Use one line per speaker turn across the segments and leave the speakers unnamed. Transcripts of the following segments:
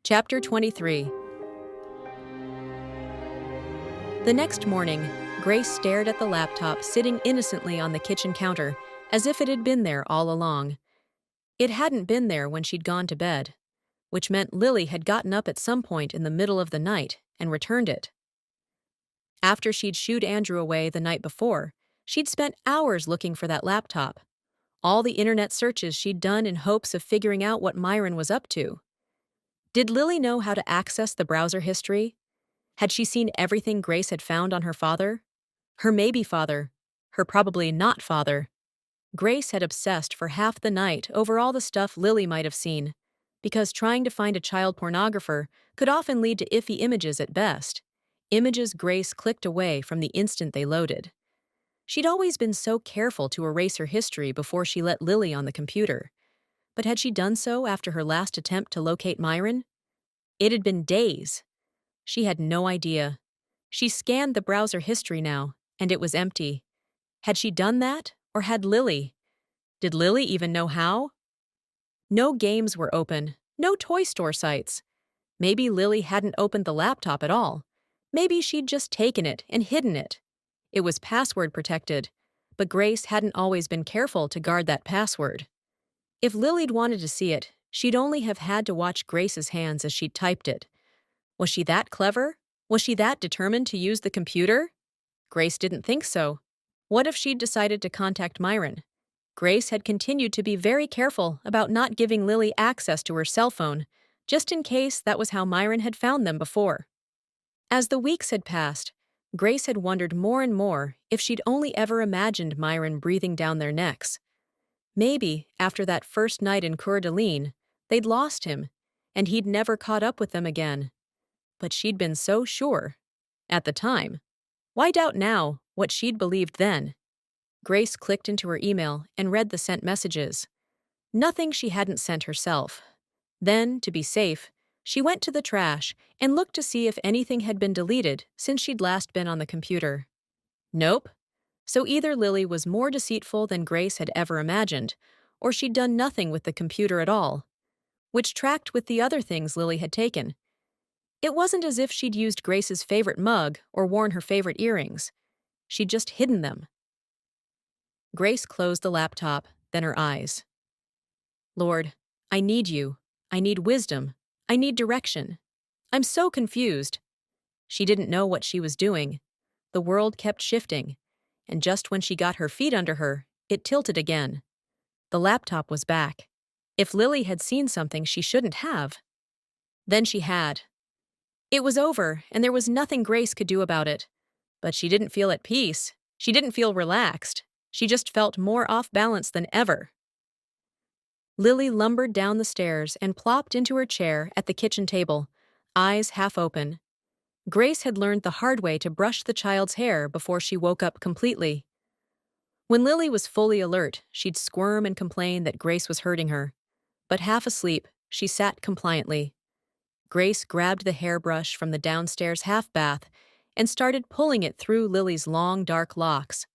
Chapter 23. The next morning, Grace stared at the laptop sitting innocently on the kitchen counter, as if it had been there all along. It hadn't been there when she'd gone to bed, which meant Lily had gotten up at some point in the middle of the night and returned it. After she'd shooed Andrew away the night before, she'd spent hours looking for that laptop. All the internet searches she'd done in hopes of figuring out what Myron was up to. Did Lily know how to access the browser history? Had she seen everything Grace had found on her father? Her maybe father. Her probably not father. Grace had obsessed for half the night over all the stuff Lily might have seen, because trying to find a child pornographer could often lead to iffy images at best. Images Grace clicked away from the instant they loaded. She'd always been so careful to erase her history before she let Lily on the computer. But had she done so after her last attempt to locate Myron? It had been days. She had no idea. She scanned the browser history now, and it was empty. Had she done that, or had Lily? Did Lily even know how? No games were open, no toy store sites. Maybe Lily hadn't opened the laptop at all. Maybe she'd just taken it and hidden it. It was password protected, but Grace hadn't always been careful to guard that password. If Lily'd wanted to see it, she'd only have had to watch Grace's hands as she typed it. Was she that clever? Was she that determined to use the computer? Grace didn't think so. What if she'd decided to contact Myron? Grace had continued to be very careful about not giving Lily access to her cell phone, just in case that was how Myron had found them before. As the weeks had passed, Grace had wondered more and more if she'd only ever imagined Myron breathing down their necks. Maybe, after that first night in Coeur d'Alene, they'd lost him, and he'd never caught up with them again. But she'd been so sure. At the time. Why doubt now what she'd believed then? Grace clicked into her email and read the sent messages. Nothing she hadn't sent herself. Then, to be safe, she went to the trash and looked to see if anything had been deleted since she'd last been on the computer. Nope. So either Lily was more deceitful than Grace had ever imagined, or she'd done nothing with the computer at all, which tracked with the other things Lily had taken. It wasn't as if she'd used Grace's favorite mug or worn her favorite earrings. She'd just hidden them. Grace closed the laptop, then her eyes. Lord, I need you. I need wisdom. I need direction. I'm so confused. She didn't know what she was doing. The world kept shifting, and just when she got her feet under her, it tilted again. The laptop was back. If Lily had seen something she shouldn't have. Then she had. It was over, and there was nothing Grace could do about it. But she didn't feel at peace. She didn't feel relaxed. She just felt more off balance than ever. Lily lumbered down the stairs and plopped into her chair at the kitchen table, eyes half open. Grace had learned the hard way to brush the child's hair before she woke up completely. When Lily was fully alert, she'd squirm and complain that Grace was hurting her. But half asleep, she sat compliantly. Grace grabbed the hairbrush from the downstairs half-bath and started pulling it through Lily's long, dark locks.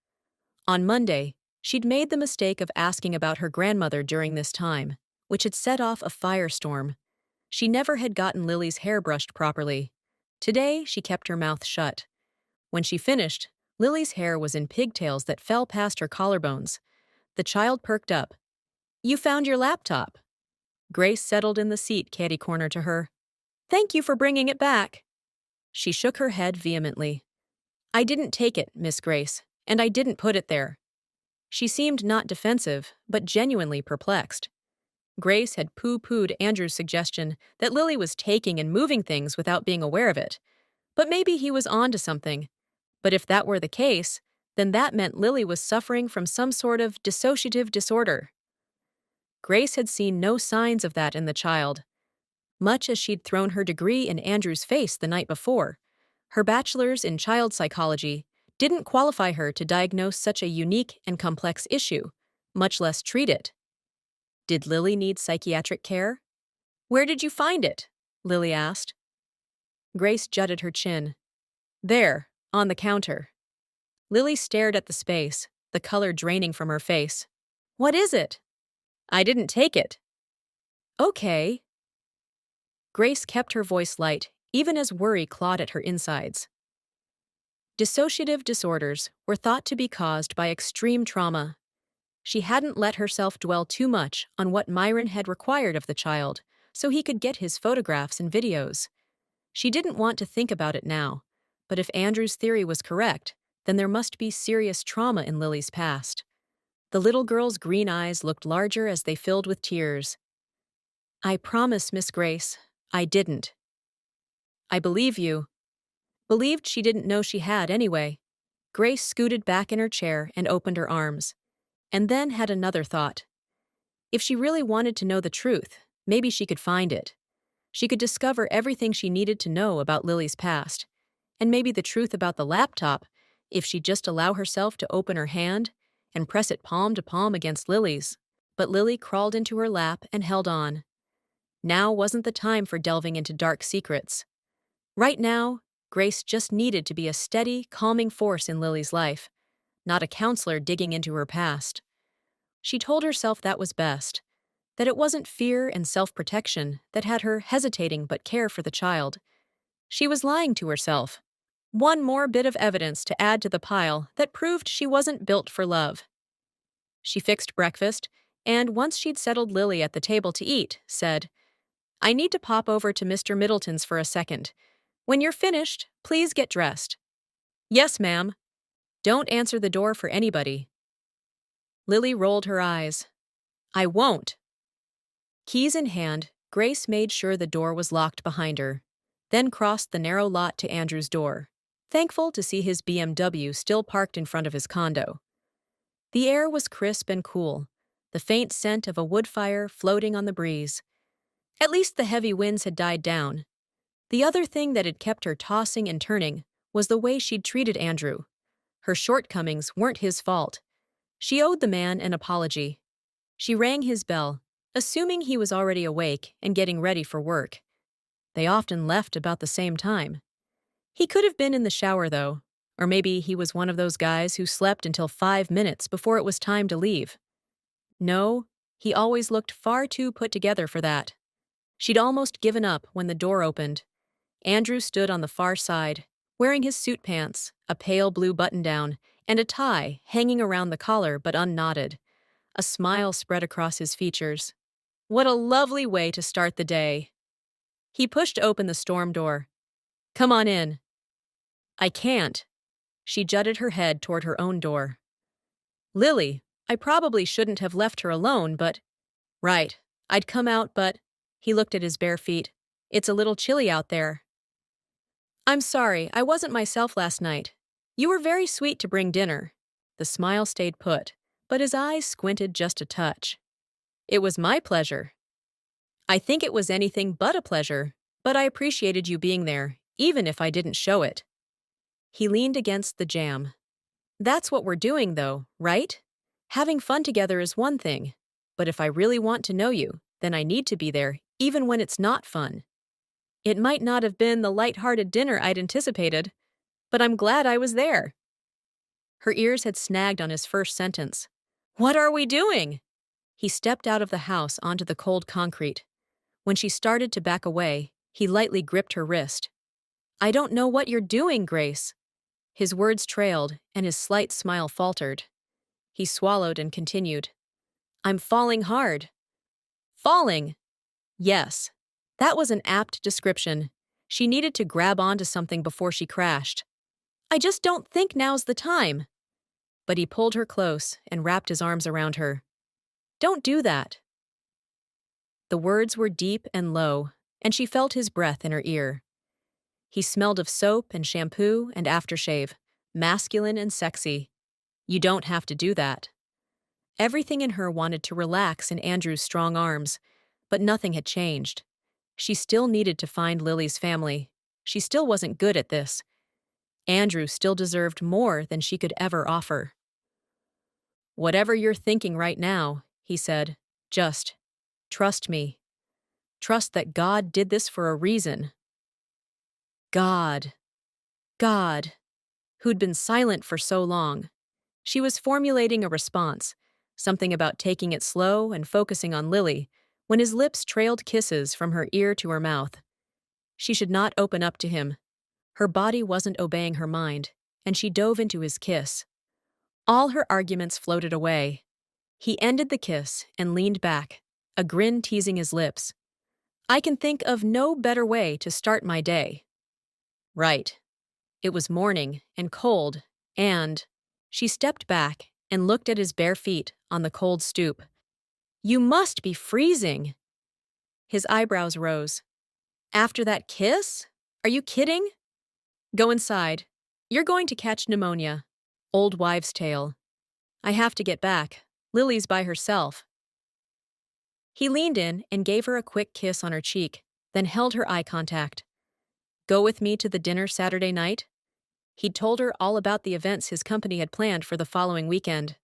On Monday, she'd made the mistake of asking about her grandmother during this time, which had set off a firestorm. She never had gotten Lily's hair brushed properly. Today, she kept her mouth shut. When she finished, Lily's hair was in pigtails that fell past her collarbones. The child perked up. "You found your laptop." Grace settled in the seat catty-corner to her. "Thank you for bringing it back." She shook her head vehemently. "I didn't take it, Miss Grace, and I didn't put it there." She seemed not defensive, but genuinely perplexed. Grace had pooh-poohed Andrew's suggestion that Lily was taking and moving things without being aware of it. But maybe he was on to something. But if that were the case, then that meant Lily was suffering from some sort of dissociative disorder. Grace had seen no signs of that in the child. Much as she'd thrown her degree in Andrew's face the night before, her bachelor's in child psychology didn't qualify her to diagnose such a unique and complex issue, much less treat it. Did Lily need psychiatric care? "Where did you find it?" Lily asked. Grace jutted her chin. "There, on the counter." Lily stared at the space, the color draining from her face. "What is it?" "I didn't take it." "Okay." Grace kept her voice light, even as worry clawed at her insides. Dissociative disorders were thought to be caused by extreme trauma. She hadn't let herself dwell too much on what Myron had required of the child, so he could get his photographs and videos. She didn't want to think about it now, but if Andrew's theory was correct, then there must be serious trauma in Lily's past. The little girl's green eyes looked larger as they filled with tears. "I promise, Miss Grace, I didn't." "I believe you." Believed she didn't know she had anyway. Grace scooted back in her chair and opened her arms. And then had another thought. If she really wanted to know the truth, maybe she could find it. She could discover everything she needed to know about Lily's past. And maybe the truth about the laptop, if she'd just allow herself to open her hand and press it palm to palm against Lily's. But Lily crawled into her lap and held on. Now wasn't the time for delving into dark secrets. Right now, Grace just needed to be a steady, calming force in Lily's life, not a counselor digging into her past. She told herself that was best, that it wasn't fear and self-protection that had her hesitating but care for the child. She was lying to herself. One more bit of evidence to add to the pile that proved she wasn't built for love. She fixed breakfast, and once she'd settled Lily at the table to eat, said, "I need to pop over to Mr. Middleton's for a second. When you're finished, please get dressed." "Yes, ma'am." "Don't answer the door for anybody." Lily rolled her eyes. "I won't." Keys in hand, Grace made sure the door was locked behind her, then crossed the narrow lot to Andrew's door, thankful to see his BMW still parked in front of his condo. The air was crisp and cool, the faint scent of a wood fire floating on the breeze. At least the heavy winds had died down. The other thing that had kept her tossing and turning was the way she'd treated Andrew. Her shortcomings weren't his fault. She owed the man an apology. She rang his bell, assuming he was already awake and getting ready for work. They often left about the same time. He could have been in the shower, though, or maybe he was one of those guys who slept until 5 minutes before it was time to leave. No, he always looked far too put together for that. She'd almost given up when the door opened. Andrew stood on the far side, wearing his suit pants, a pale blue button-down, and a tie hanging around the collar but unknotted. A smile spread across his features. What a lovely way to start the day. He pushed open the storm door. "Come on in." "I can't." She jutted her head toward her own door. "Lily, I probably shouldn't have left her alone, but—" "Right, I'd come out, but—" He looked at his bare feet. "It's a little chilly out there." "I'm sorry, I wasn't myself last night. You were very sweet to bring dinner." The smile stayed put, but his eyes squinted just a touch. "It was my pleasure." "I think it was anything but a pleasure, but I appreciated you being there, even if I didn't show it." He leaned against the jamb. "That's what we're doing, though, right? Having fun together is one thing, but if I really want to know you, then I need to be there, even when it's not fun. It might not have been the light-hearted dinner I'd anticipated, but I'm glad I was there." Her ears had snagged on his first sentence. "What are we doing?" He stepped out of the house onto the cold concrete. When she started to back away, he lightly gripped her wrist. "I don't know what you're doing, Grace." His words trailed, and his slight smile faltered. He swallowed and continued. "I'm falling hard." "Falling?" Yes. That was an apt description. She needed to grab onto something before she crashed. "I just don't think now's the time." But he pulled her close and wrapped his arms around her. "Don't do that." The words were deep and low, and she felt his breath in her ear. He smelled of soap and shampoo and aftershave, masculine and sexy. "You don't have to do that." Everything in her wanted to relax in Andrew's strong arms, but nothing had changed. She still needed to find Lily's family. She still wasn't good at this. Andrew still deserved more than she could ever offer. "Whatever you're thinking right now," he said, "just trust me. Trust that God did this for a reason." God. God. Who'd been silent for so long. She was formulating a response, something about taking it slow and focusing on Lily, when his lips trailed kisses from her ear to her mouth. She should not open up to him. Her body wasn't obeying her mind, and she dove into his kiss. All her arguments floated away. He ended the kiss and leaned back, a grin teasing his lips. I can think of no better way to start my day. Right. It was morning and cold, and she stepped back and looked at his bare feet on the cold stoop. You must be freezing. His eyebrows rose. After that kiss? Are you kidding? Go inside. You're going to catch pneumonia. Old wives' tale. I have to get back. Lily's by herself. He leaned in and gave her a quick kiss on her cheek, then held her eye contact. Go with me to the dinner Saturday night? He'd told her all about the events his company had planned for the following weekend.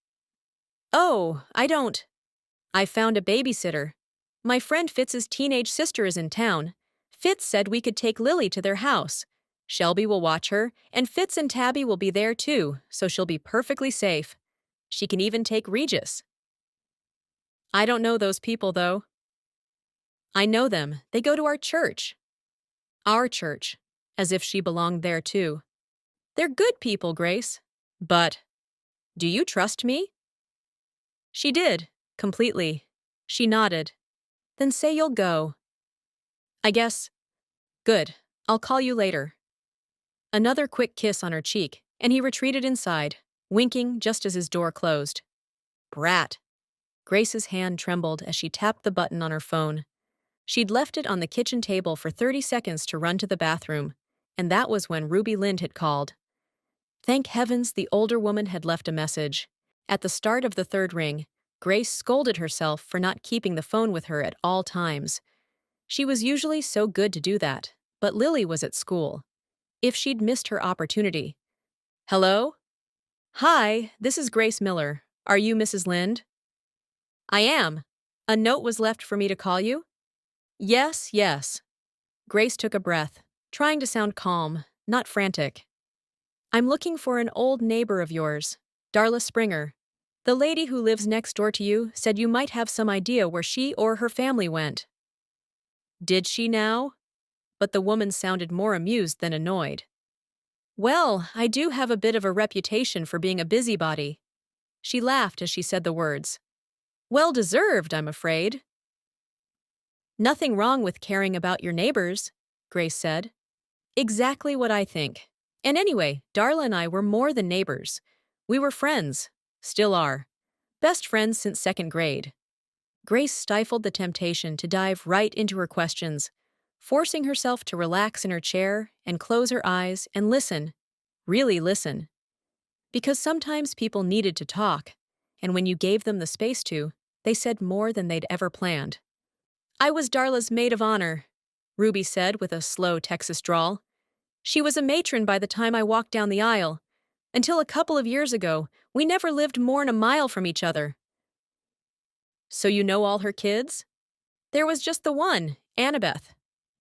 Oh, I found a babysitter. My friend Fitz's teenage sister is in town. Fitz said we could take Lily to their house. Shelby will watch her, and Fitz and Tabby will be there too, so she'll be perfectly safe. She can even take Regis. I don't know those people, though. I know them. They go to our church. Our church. As if she belonged there too. They're good people, Grace. But, do you trust me? She did, completely. She nodded. Then say you'll go. I guess. Good. I'll call you later. Another quick kiss on her cheek, and he retreated inside, winking just as his door closed. Brat. Grace's hand trembled as she tapped the button on her phone. She'd left it on the kitchen table for 30 seconds to run to the bathroom, and that was when Ruby Lind had called. Thank heavens the older woman had left a message. At the start of the third ring, Grace scolded herself for not keeping the phone with her at all times. She was usually so good to do that, but Lily was at school. If she'd missed her opportunity. Hello? Hi, this is Grace Miller. Are you Mrs. Lind? I am. A note was left for me to call you? Yes, yes. Grace took a breath, trying to sound calm, not frantic. I'm looking for an old neighbor of yours, Darla Springer. The lady who lives next door to you said you might have some idea where she or her family went. Did she now? But the woman sounded more amused than annoyed. Well, I do have a bit of a reputation for being a busybody. She laughed as she said the words. Well deserved, I'm afraid. Nothing wrong with caring about your neighbors, Grace said. Exactly what I think. And anyway, Darla and I were more than neighbors. We were friends. Still are. Best friends since second grade. Grace stifled the temptation to dive right into her questions, forcing herself to relax in her chair and close her eyes and listen. Really listen. Because sometimes people needed to talk, and when you gave them the space to, they said more than they'd ever planned. I was Darla's maid of honor, Ruby said with a slow Texas drawl. She was a matron by the time I walked down the aisle. Until a couple of years ago, we never lived more'n a mile from each other. So you know all her kids? There was just the one, Annabeth.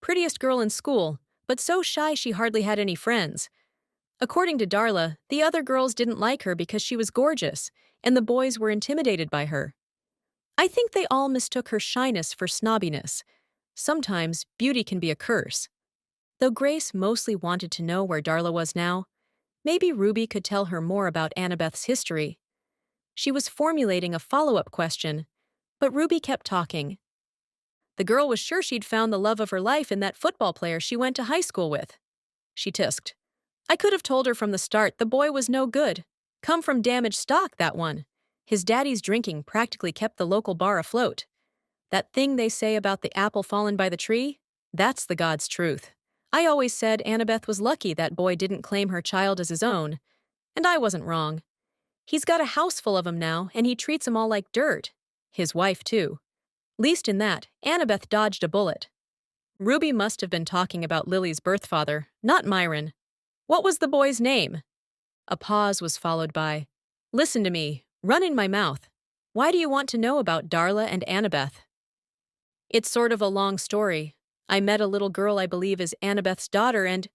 Prettiest girl in school, but so shy she hardly had any friends. According to Darla, the other girls didn't like her because she was gorgeous, and the boys were intimidated by her. I think they all mistook her shyness for snobbiness. Sometimes beauty can be a curse. Though Grace mostly wanted to know where Darla was now, maybe Ruby could tell her more about Annabeth's history. She was formulating a follow-up question, but Ruby kept talking. The girl was sure she'd found the love of her life in that football player she went to high school with. She tisked. I could have told her from the start the boy was no good. Come from damaged stock, that one. His daddy's drinking practically kept the local bar afloat. That thing they say about the apple fallen by the tree? That's the God's truth. I always said Annabeth was lucky that boy didn't claim her child as his own. And I wasn't wrong. He's got a house full of 'em now, and he treats 'em all like dirt. His wife, too. Least in that, Annabeth dodged a bullet. Ruby must have been talking about Lily's birth father, not Myron. What was the boy's name? A pause was followed by, Listen to me, run in my mouth. Why do you want to know about Darla and Annabeth? It's sort of a long story. I met a little girl I believe is Annabeth's daughter and…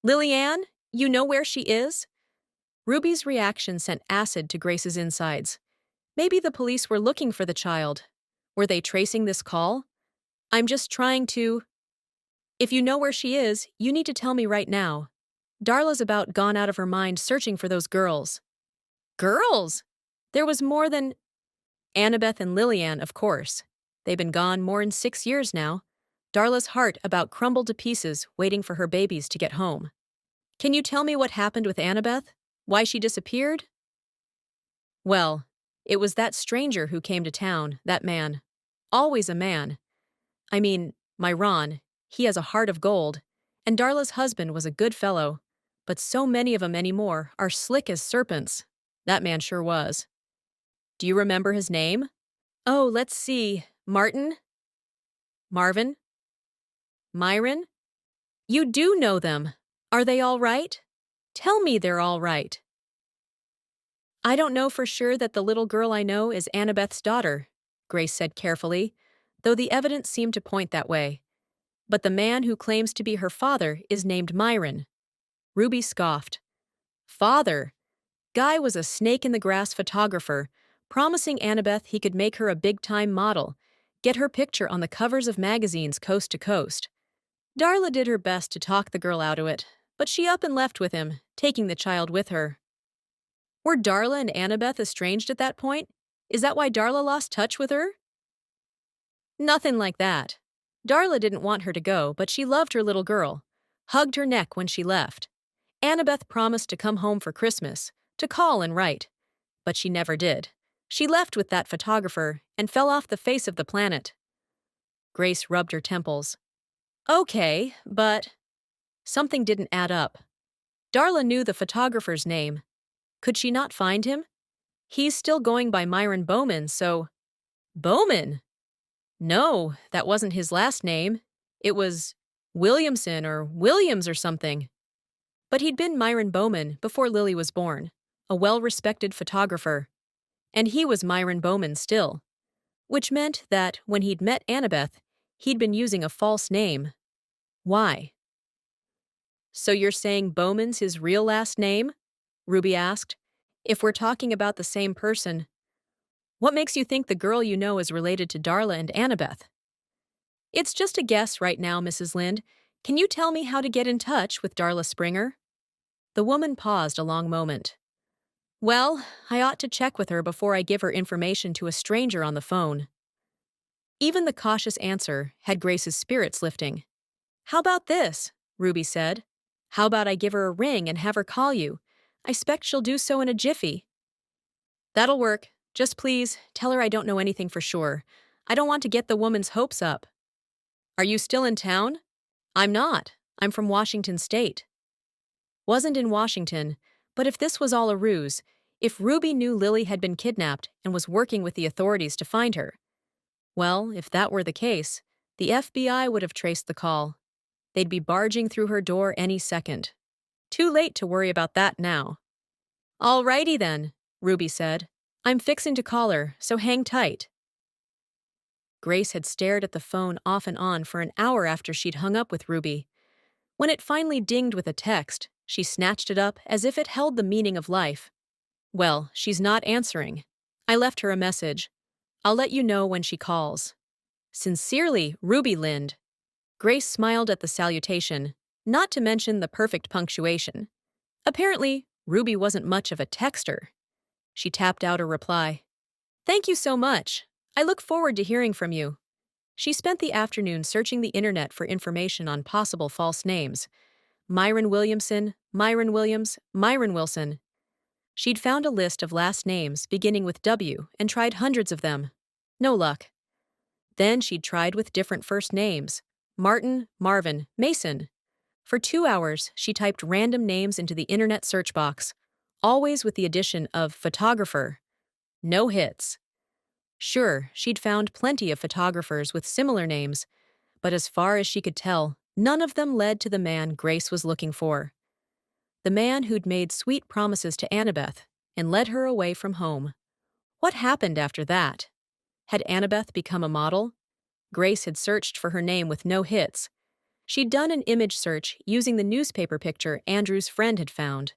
Lily-Ann, you know where she is? Ruby's reaction sent acid to Grace's insides. Maybe the police were looking for the child. Were they tracing this call? I'm just trying to… If you know where she is, you need to tell me right now. Darla's about gone out of her mind searching for those girls. Girls? There was more than Annabeth and Lillian, of course. They've been gone more'n 6 years now. Darla's heart about crumbled to pieces, waiting for her babies to get home. Can you tell me what happened with Annabeth? Why she disappeared? Well, it was that stranger who came to town, that man. Always a man. I mean, my Ron, he has a heart of gold. And Darla's husband was a good fellow. But so many of 'em anymore are slick as serpents. That man sure was. Do you remember his name? Oh, let's see. Martin? Marvin? Myron? You do know them. Are they all right? Tell me they're all right. I don't know for sure that the little girl I know is Annabeth's daughter, Grace said carefully, though the evidence seemed to point that way. But the man who claims to be her father is named Myron. Ruby scoffed. Father? Guy was a snake-in-the-grass photographer, promising Annabeth he could make her a big-time model, get her picture on the covers of magazines coast to coast. Darla did her best to talk the girl out of it, but she up and left with him, taking the child with her. Were Darla and Annabeth estranged at that point? Is that why Darla lost touch with her? Nothing like that. Darla didn't want her to go, but she loved her little girl, hugged her neck when she left. Annabeth promised to come home for Christmas, to call and write. But she never did. She left with that photographer and fell off the face of the planet. Grace rubbed her temples. Okay, but something didn't add up. Darla knew the photographer's name. Could she not find him? He's still going by Myron Bowman, so… Bowman? No, that wasn't his last name. It was Williamson or Williams or something. But he'd been Myron Bowman before Lily was born, a well-respected photographer. And he was Myron Bowman still. Which meant that when he'd met Annabeth, he'd been using a false name. Why? So you're saying Bowman's his real last name? Ruby asked. If we're talking about the same person, what makes you think the girl you know is related to Darla and Annabeth? It's just a guess right now, Mrs. Lynde. Can you tell me how to get in touch with Darla Springer? The woman paused a long moment. Well, I ought to check with her before I give her information to a stranger on the phone. Even the cautious answer had Grace's spirits lifting. How about this? Ruby said. How about I give her a ring and have her call you? I expect she'll do so in a jiffy. That'll work. Just please, tell her I don't know anything for sure. I don't want to get the woman's hopes up. Are you still in town? I'm not. I'm from Washington State. Wasn't in Washington, but if this was all a ruse, if Ruby knew Lily had been kidnapped and was working with the authorities to find her, well, if that were the case, the FBI would have traced the call. They'd be barging through her door any second. Too late to worry about that now. All righty then, Ruby said. I'm fixing to call her, so hang tight. Grace had stared at the phone off and on for an hour after she'd hung up with Ruby. When it finally dinged with a text, she snatched it up as if it held the meaning of life. Well, she's not answering. I left her a message. I'll let you know when she calls. Sincerely, Ruby Lynde. Grace smiled at the salutation, not to mention the perfect punctuation. Apparently, Ruby wasn't much of a texter. She tapped out a reply. Thank you so much. I look forward to hearing from you. She spent the afternoon searching the internet for information on possible false names. Myron Williamson, Myron Williams, Myron Wilson. She'd found a list of last names beginning with W and tried hundreds of them. No luck. Then she'd tried with different first names. Martin, Marvin, Mason. For 2 hours, she typed random names into the internet search box, always with the addition of photographer. No hits. Sure, she'd found plenty of photographers with similar names, but as far as she could tell, none of them led to the man Grace was looking for. The man who'd made sweet promises to Annabeth and led her away from home. What happened after that? Had Annabeth become a model? Grace had searched for her name with no hits. She'd done an image search using the newspaper picture Andrew's friend had found.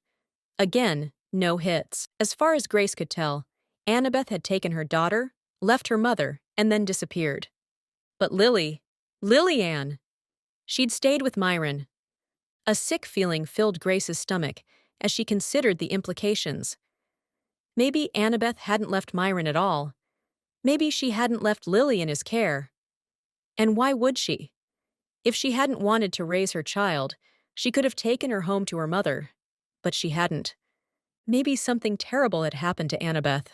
Again, no hits. As far as Grace could tell, Annabeth had taken her daughter, left her mother, and then disappeared. But Lillian. She'd stayed with Myron. A sick feeling filled Grace's stomach as she considered the implications. Maybe Annabeth hadn't left Myron at all. Maybe she hadn't left Lily in his care. And why would she? If she hadn't wanted to raise her child, she could have taken her home to her mother. But she hadn't. Maybe something terrible had happened to Annabeth.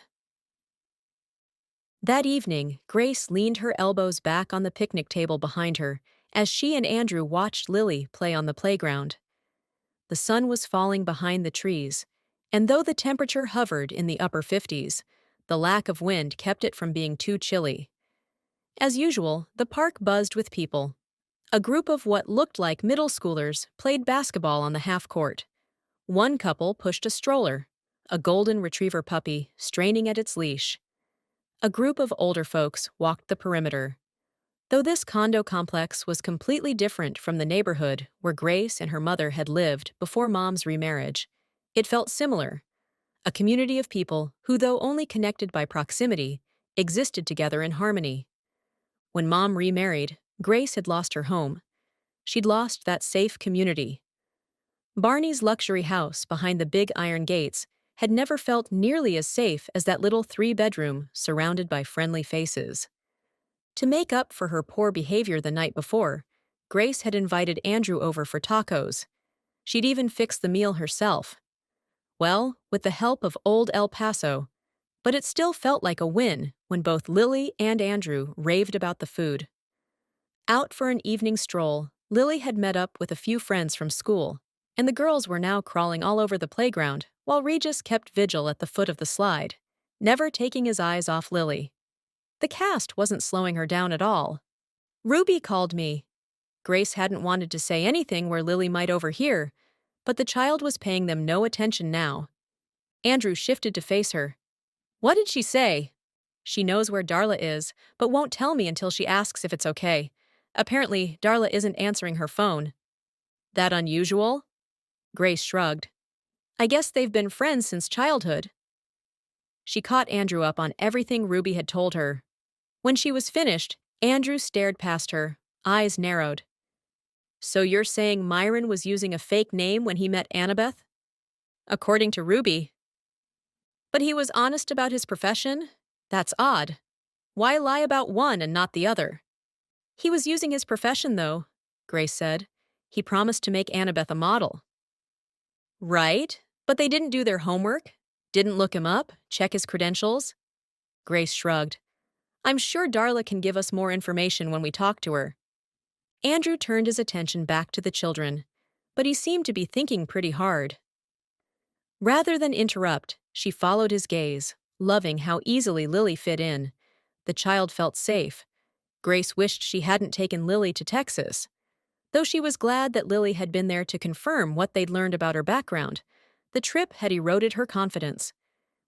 That evening, Grace leaned her elbows back on the picnic table behind her as she and Andrew watched Lily play on the playground. The sun was falling behind the trees, and though the temperature hovered in the upper 50s, the lack of wind kept it from being too chilly. As usual, the park buzzed with people. A group of what looked like middle schoolers played basketball on the half-court. One couple pushed a stroller, a golden retriever puppy straining at its leash. A group of older folks walked the perimeter. Though this condo complex was completely different from the neighborhood where Grace and her mother had lived before Mom's remarriage, it felt similar. A community of people who, though only connected by proximity, existed together in harmony. When Mom remarried, Grace had lost her home. She'd lost that safe community. Barney's luxury house behind the big iron gates had never felt nearly as safe as that little 3-bedroom surrounded by friendly faces. To make up for her poor behavior the night before, Grace had invited Andrew over for tacos. She'd even fixed the meal herself. Well, with the help of old El Paso. But it still felt like a win when both Lily and Andrew raved about the food. Out for an evening stroll, Lily had met up with a few friends from school, and the girls were now crawling all over the playground while Regis kept vigil at the foot of the slide, never taking his eyes off Lily. The cast wasn't slowing her down at all. "Ruby called me." Grace hadn't wanted to say anything where Lily might overhear, but the child was paying them no attention now. Andrew shifted to face her. "What did she say?" "She knows where Darla is, but won't tell me until she asks if it's okay. Apparently, Darla isn't answering her phone." "That unusual?" Grace shrugged. "I guess they've been friends since childhood." She caught Andrew up on everything Ruby had told her. When she was finished, Andrew stared past her, eyes narrowed. "So you're saying Myron was using a fake name when he met Annabeth?" "According to Ruby." "But he was honest about his profession? That's odd. Why lie about one and not the other?" "He was using his profession, though," Grace said. "He promised to make Annabeth a model." "Right, but they didn't do their homework? Didn't look him up, check his credentials?" Grace shrugged. "I'm sure Darla can give us more information when we talk to her." Andrew turned his attention back to the children, but he seemed to be thinking pretty hard. Rather than interrupt, she followed his gaze, loving how easily Lily fit in. The child felt safe. Grace wished she hadn't taken Lily to Texas. Though she was glad that Lily had been there to confirm what they'd learned about her background, the trip had eroded her confidence,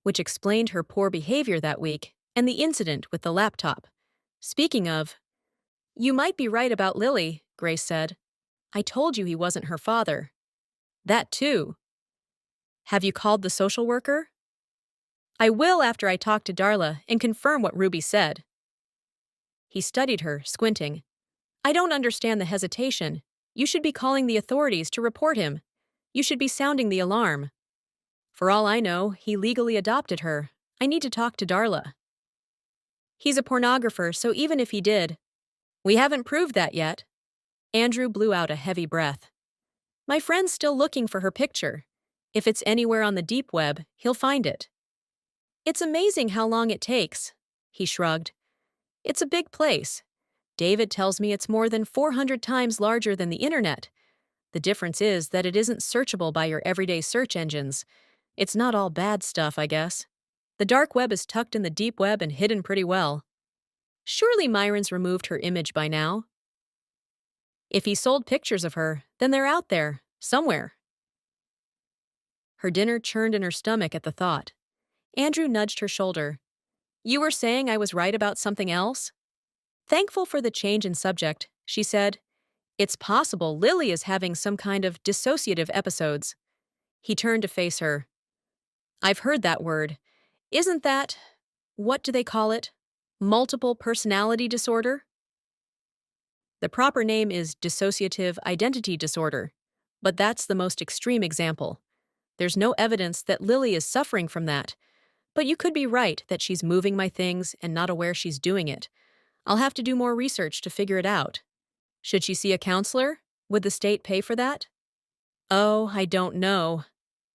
which explained her poor behavior that week and the incident with the laptop. Speaking of, "You might be right about Lily," Grace said. "I told you he wasn't her father." "That too." "Have you called the social worker?" "I will after I talk to Darla and confirm what Ruby said." He studied her, squinting. "I don't understand the hesitation. You should be calling the authorities to report him. You should be sounding the alarm. For all I know, he legally adopted her. I need to talk to Darla." "He's a pornographer, so even if he did—" "We haven't proved that yet." Andrew blew out a heavy breath. "My friend's still looking for her picture. If it's anywhere on the deep web, he'll find it." "It's amazing how long it takes." He shrugged. "It's a big place. David tells me it's more than 400 times larger than the internet. The difference is that it isn't searchable by your everyday search engines. It's not all bad stuff, I guess. The dark web is tucked in the deep web and hidden pretty well. Surely Myron's removed her image by now. If he sold pictures of her, then they're out there, somewhere." Her dinner churned in her stomach at the thought. Andrew nudged her shoulder. "You were saying I was right about something else?" Thankful for the change in subject, she said, "It's possible Lily is having some kind of dissociative episodes." He turned to face her. "I've heard that word. Isn't that, what do they call it? Multiple personality disorder?" The proper name is dissociative identity disorder, but that's the most extreme example. There's no evidence that Lily is suffering from that, but you could be right that she's moving my things and not aware she's doing it. I'll have to do more research to figure it out. Should she see a counselor? Would the state pay for that? Oh, I don't know.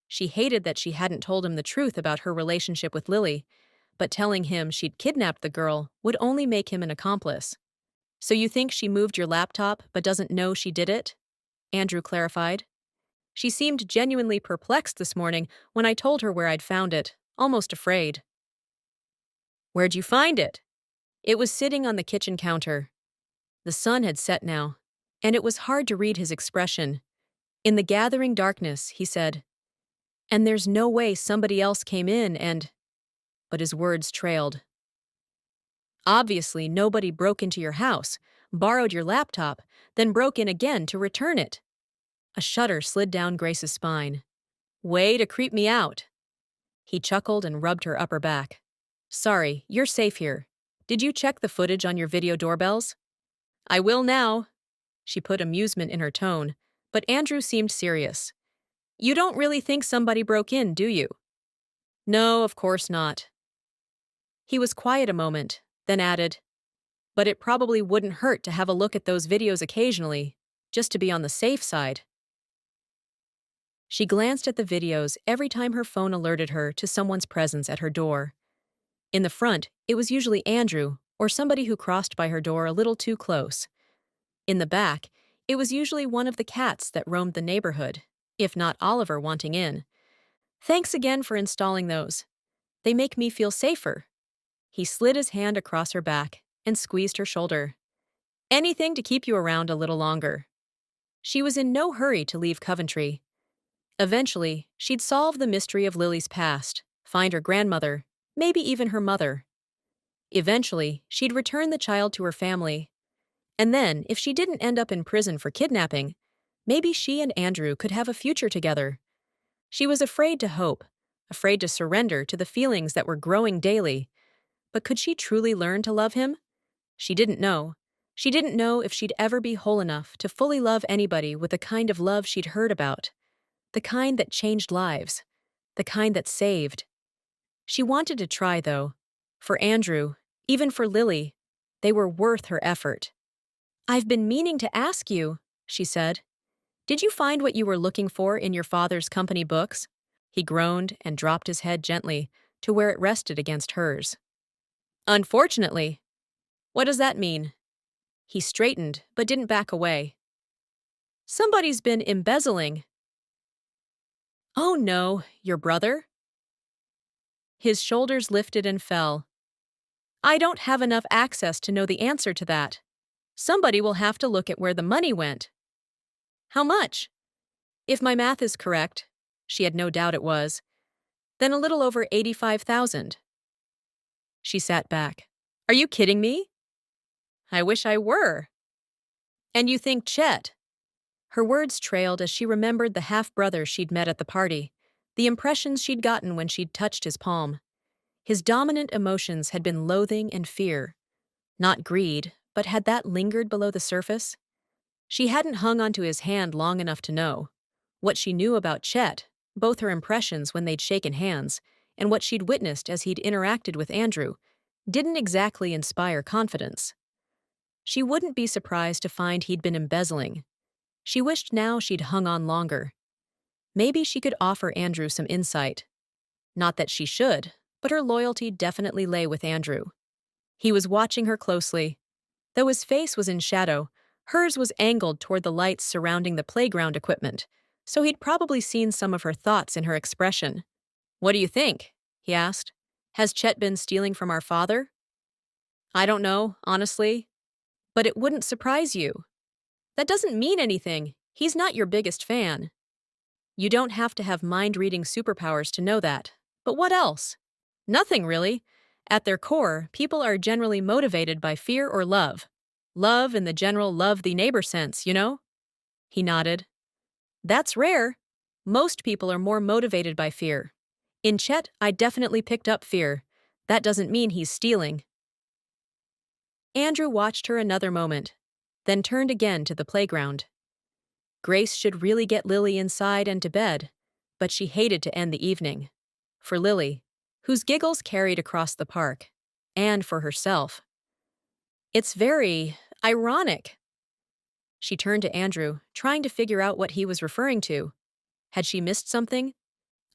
She hated that she hadn't told him the truth about her relationship with Lily, but telling him she'd kidnapped the girl would only make him an accomplice. So you think she moved your laptop but doesn't know she did it? Andrew clarified. She seemed genuinely perplexed this morning when I told her where I'd found it, almost afraid. Where'd you find it? It was sitting on the kitchen counter. The sun had set now, and it was hard to read his expression. In the gathering darkness, he said, "And there's no way somebody else came in and—" But his words trailed. Obviously, nobody broke into your house, borrowed your laptop, then broke in again to return it. A shudder slid down Grace's spine. Way to creep me out. He chuckled and rubbed her upper back. Sorry, you're safe here. Did you check the footage on your video doorbells? I will now. She put amusement in her tone, but Andrew seemed serious. You don't really think somebody broke in, do you? No, of course not. He was quiet a moment, then added, but it probably wouldn't hurt to have a look at those videos occasionally, just to be on the safe side. She glanced at the videos every time her phone alerted her to someone's presence at her door. In the front, it was usually Andrew or somebody who crossed by her door a little too close. In the back, it was usually one of the cats that roamed the neighborhood, if not Oliver wanting in. Thanks again for installing those. They make me feel safer. He slid his hand across her back and squeezed her shoulder. Anything to keep you around a little longer. She was in no hurry to leave Coventry. Eventually, she'd solve the mystery of Lily's past, find her grandmother, maybe even her mother. Eventually, she'd return the child to her family. And then, if she didn't end up in prison for kidnapping, maybe she and Andrew could have a future together. She was afraid to hope, afraid to surrender to the feelings that were growing daily. But could she truly learn to love him? She didn't know. She didn't know if she'd ever be whole enough to fully love anybody with the kind of love she'd heard about. The kind that changed lives. The kind that saved. She wanted to try, though. For Andrew, even for Lily, they were worth her effort. I've been meaning to ask you, she said. Did you find what you were looking for in your father's company books? He groaned and dropped his head gently to where it rested against hers. Unfortunately. What does that mean? He straightened, but didn't back away. Somebody's been embezzling. Oh no, your brother? His shoulders lifted and fell. I don't have enough access to know the answer to that. Somebody will have to look at where the money went. How much? If my math is correct, she had no doubt it was, then a little over 85,000. She sat back. Are you kidding me? I wish I were. And you think Chet? Her words trailed as she remembered the half-brother she'd met at the party, the impressions she'd gotten when she'd touched his palm. His dominant emotions had been loathing and fear. Not greed, but had that lingered below the surface? She hadn't hung onto his hand long enough to know. What she knew about Chet, both her impressions when they'd shaken hands, and what she'd witnessed as he'd interacted with Andrew, didn't exactly inspire confidence. She wouldn't be surprised to find he'd been embezzling. She wished now she'd hung on longer. Maybe she could offer Andrew some insight. Not that she should, but her loyalty definitely lay with Andrew. He was watching her closely. Though his face was in shadow, hers was angled toward the lights surrounding the playground equipment, so he'd probably seen some of her thoughts in her expression. What do you think? He asked. Has Chet been stealing from our father? I don't know, honestly. But it wouldn't surprise you. That doesn't mean anything. He's not your biggest fan. You don't have to have mind-reading superpowers to know that. But what else? Nothing, really. At their core, people are generally motivated by fear or love. Love in the general love the neighbor sense, you know? He nodded. That's rare. Most people are more motivated by fear. In Chet, I definitely picked up fear. That doesn't mean he's stealing. Andrew watched her another moment. then turned again to the playground. Grace should really get Lily inside and to bed, but she hated to end the evening. For Lily, whose giggles carried across the park, and for herself. It's very ironic. She turned to Andrew, trying to figure out what he was referring to. Had she missed something?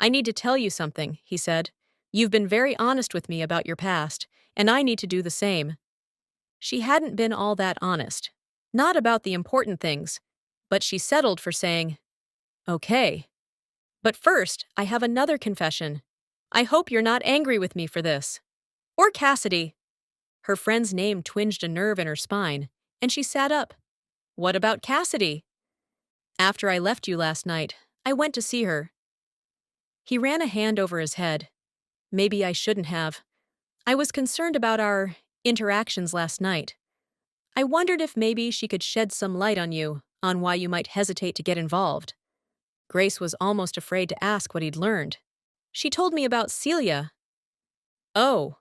I need to tell you something, he said. You've been very honest with me about your past, and I need to do the same. She hadn't been all that honest. Not about the important things, but she settled for saying, okay. But first, I have another confession. I hope you're not angry with me for this. Or Cassidy. Her friend's name twinged a nerve in her spine, and she sat up. What about Cassidy? After I left you last night, I went to see her. He ran a hand over his head. Maybe I shouldn't have. I was concerned about our interactions last night. I wondered if maybe she could shed some light on you, on why you might hesitate to get involved. Grace was almost afraid to ask what he'd learned. She told me about Celia. Oh.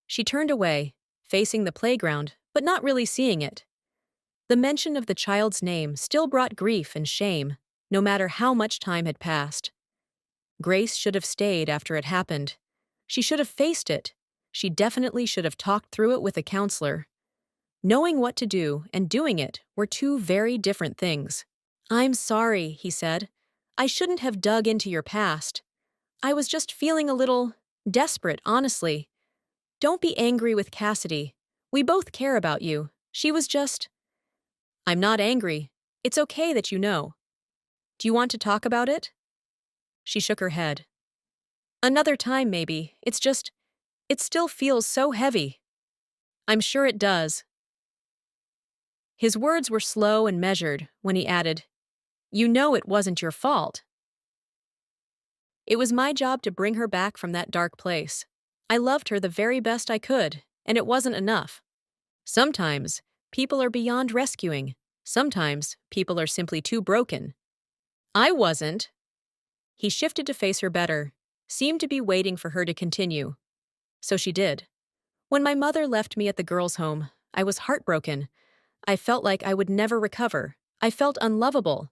She turned away, facing the playground, but not really seeing it. The mention of the child's name still brought grief and shame, no matter how much time had passed. Grace should have stayed after it happened. She should have faced it. She definitely should have talked through it with a counselor. Knowing what to do and doing it were two very different things. I'm sorry, he said. I shouldn't have dug into your past. I was just feeling a little desperate, honestly. Don't be angry with Cassidy. We both care about you. She was just... I'm not angry. It's okay that you know. Do you want to talk about it? She shook her head. Another time, maybe. It still feels so heavy. I'm sure it does. His words were slow and measured when he added, You know it wasn't your fault. It was my job to bring her back from that dark place. I loved her the very best I could, and it wasn't enough. Sometimes, people are beyond rescuing. Sometimes, people are simply too broken. I wasn't. He shifted to face her better, seemed to be waiting for her to continue. So she did. When my mother left me at the girls' home, I was heartbroken. I felt like I would never recover. I felt unlovable.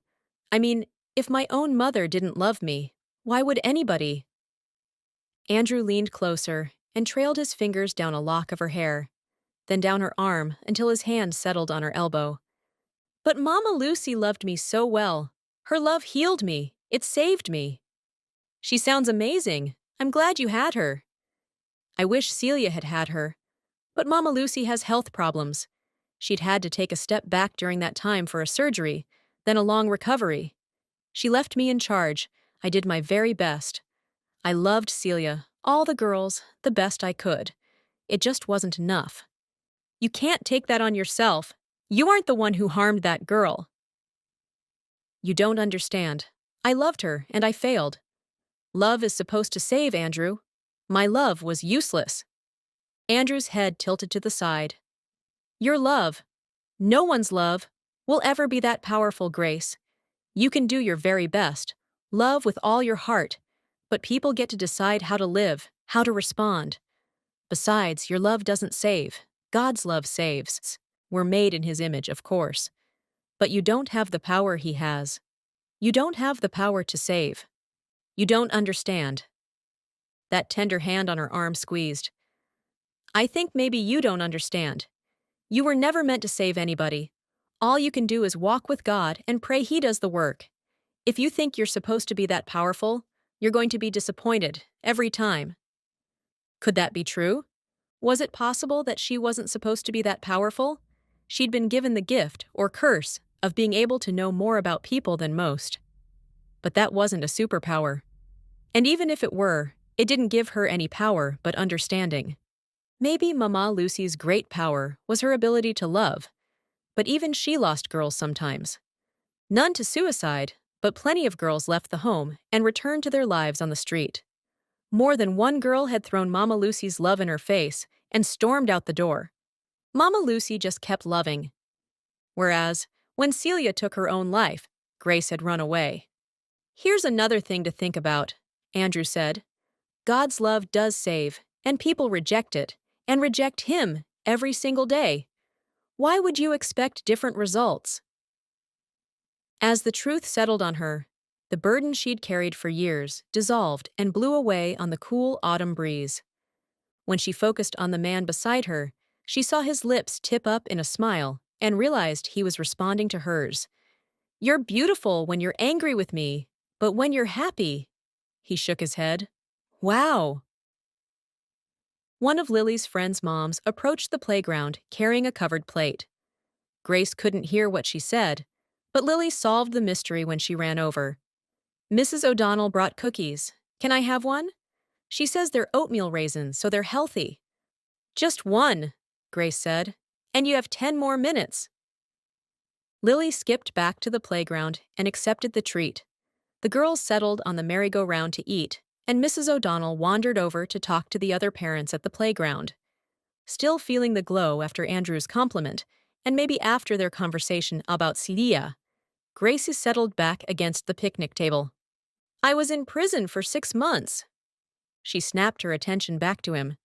I mean, if my own mother didn't love me, why would anybody? Andrew leaned closer and trailed his fingers down a lock of her hair, then down her arm until his hand settled on her elbow. But Mama Lucy loved me so well. Her love healed me. It saved me. She sounds amazing. I'm glad you had her. I wish Celia had had her. But Mama Lucy has health problems. She'd had to take a step back during that time for a surgery, then a long recovery. She left me in charge. I did my very best. I loved Celia, all the girls, the best I could. It just wasn't enough. You can't take that on yourself. You aren't the one who harmed that girl. You don't understand. I loved her, and I failed. Love is supposed to save, Andrew. My love was useless. Andrew's head tilted to the side. Your love, no one's love, will ever be that powerful, Grace. You can do your very best, love with all your heart, but people get to decide how to live, how to respond. Besides, your love doesn't save. God's love saves. We're made in His image, of course. But you don't have the power He has. You don't have the power to save. You don't understand. That tender hand on her arm squeezed. I think maybe you don't understand. You were never meant to save anybody. All you can do is walk with God and pray He does the work. If you think you're supposed to be that powerful, you're going to be disappointed every time. Could that be true? Was it possible that she wasn't supposed to be that powerful? She'd been given the gift, or curse, of being able to know more about people than most. But that wasn't a superpower. And even if it were, it didn't give her any power but understanding. Maybe Mama Lucy's great power was her ability to love, but even she lost girls sometimes. None to suicide, but plenty of girls left the home and returned to their lives on the street. More than one girl had thrown Mama Lucy's love in her face and stormed out the door. Mama Lucy just kept loving. Whereas, when Celia took her own life, Grace had run away. Here's another thing to think about, Andrew said. God's love does save, and people reject it, and reject Him every single day. Why would you expect different results? As the truth settled on her, the burden she'd carried for years dissolved and blew away on the cool autumn breeze. When she focused on the man beside her, she saw his lips tip up in a smile and realized he was responding to hers. You're beautiful when you're angry with me, but when you're happy, he shook his head. Wow. One of Lily's friend's moms approached the playground carrying a covered plate. Grace couldn't hear what she said, but Lily solved the mystery when she ran over. Mrs. O'Donnell brought cookies. Can I have one? She says they're oatmeal raisins, so they're healthy. Just one, Grace said, and you have 10 more minutes. Lily skipped back to the playground and accepted the treat. The girls settled on the merry-go-round to eat, and Mrs. O'Donnell wandered over to talk to the other parents at the playground. Still feeling the glow after Andrew's compliment, and maybe after their conversation about Sidia, Grace settled back against the picnic table. I was in prison for 6 months. She snapped her attention back to him.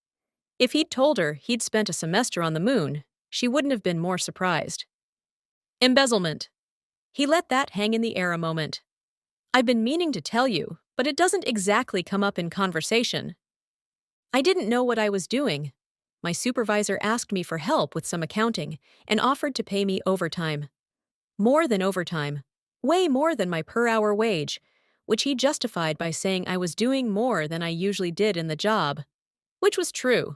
If he'd told her he'd spent a semester on the moon, she wouldn't have been more surprised. Embezzlement. He let that hang in the air a moment. I've been meaning to tell you, but it doesn't exactly come up in conversation. I didn't know what I was doing. My supervisor asked me for help with some accounting and offered to pay me overtime. More than overtime. Way more than my per-hour wage, which he justified by saying I was doing more than I usually did in the job. Which was true.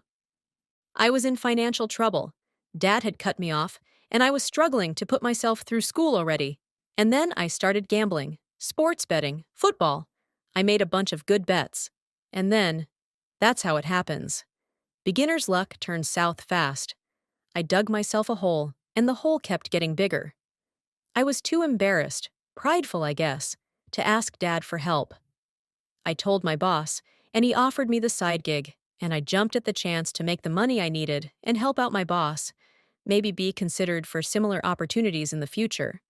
I was in financial trouble. Dad had cut me off, and I was struggling to put myself through school already. And then I started gambling, sports betting, football. I made a bunch of good bets. And then, that's how it happens. Beginner's luck turns south fast. I dug myself a hole, and the hole kept getting bigger. I was too embarrassed, prideful I guess, to ask Dad for help. I told my boss, and he offered me the side gig, and I jumped at the chance to make the money I needed and help out my boss, maybe be considered for similar opportunities in the future.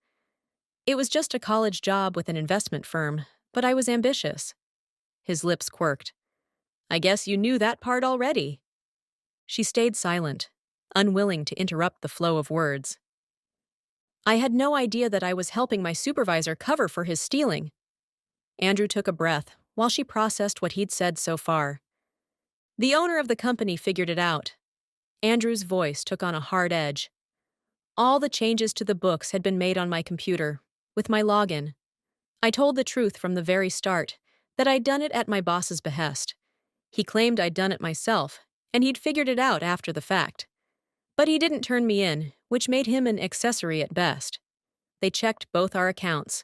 It was just a college job with an investment firm, but I was ambitious. His lips quirked. I guess you knew that part already. She stayed silent, unwilling to interrupt the flow of words. I had no idea that I was helping my supervisor cover for his stealing. Andrew took a breath while she processed what he'd said so far. The owner of the company figured it out. Andrew's voice took on a hard edge. All the changes to the books had been made on my computer, with my login. I told the truth from the very start, that I'd done it at my boss's behest. He claimed I'd done it myself, and he'd figured it out after the fact. But he didn't turn me in, which made him an accessory at best. They checked both our accounts.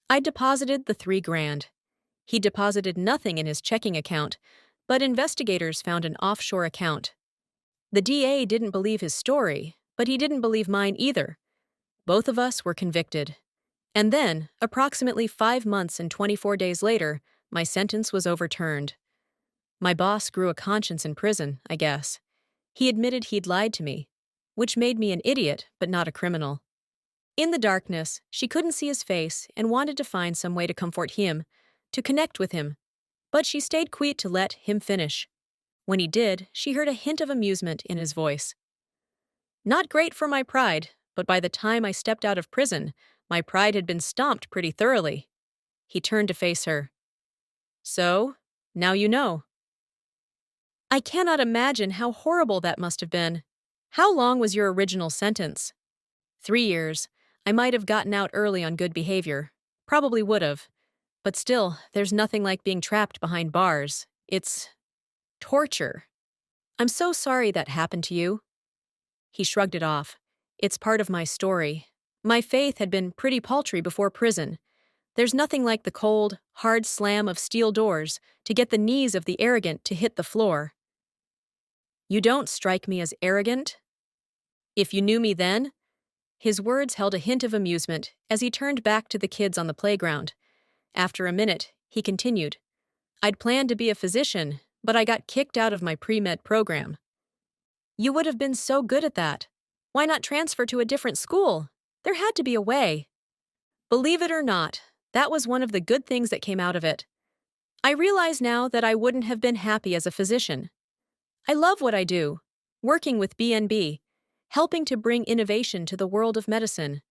I deposited the $3,000. He deposited nothing in his checking account, but investigators found an offshore account. The DA didn't believe his story, but he didn't believe mine either. Both of us were convicted. And then, approximately 5 months and 24 days later, my sentence was overturned. My boss grew a conscience in prison, I guess. He admitted he'd lied to me, which made me an idiot but not a criminal. In the darkness, she couldn't see his face and wanted to find some way to comfort him, to connect with him. But she stayed quiet to let him finish. When he did, she heard a hint of amusement in his voice. Not great for my pride, but by the time I stepped out of prison, my pride had been stomped pretty thoroughly. He turned to face her. So, now you know. I cannot imagine how horrible that must have been. How long was your original sentence? 3 years. I might have gotten out early on good behavior. Probably would have. But still, there's nothing like being trapped behind bars. It's torture. I'm so sorry that happened to you. He shrugged it off. It's part of my story. My faith had been pretty paltry before prison. There's nothing like the cold, hard slam of steel doors to get the knees of the arrogant to hit the floor. You don't strike me as arrogant. If you knew me then? His words held a hint of amusement as he turned back to the kids on the playground. After a minute, he continued. I'd planned to be a physician, but I got kicked out of my pre-med program. You would have been so good at that. Why not transfer to a different school? There had to be a way. Believe it or not, that was one of the good things that came out of it. I realize now that I wouldn't have been happy as a physician. I love what I do, working with BNB. helping to bring innovation to the world of medicine.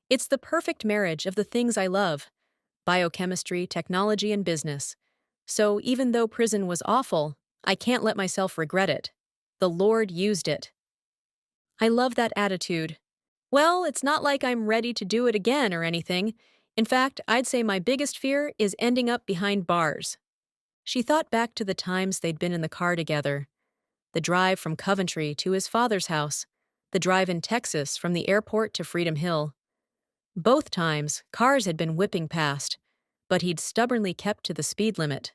It's the perfect marriage of the things I love: biochemistry, technology, and business. So even though prison was awful, I can't let myself regret it. The Lord used it. I love that attitude. Well, it's not like I'm ready to do it again or anything. In fact, I'd say my biggest fear is ending up behind bars. She thought back to the times they'd been in the car together: the drive from Coventry to his father's house, the drive in Texas from the airport to Freedom Hill. Both times, cars had been whipping past, but he'd stubbornly kept to the speed limit.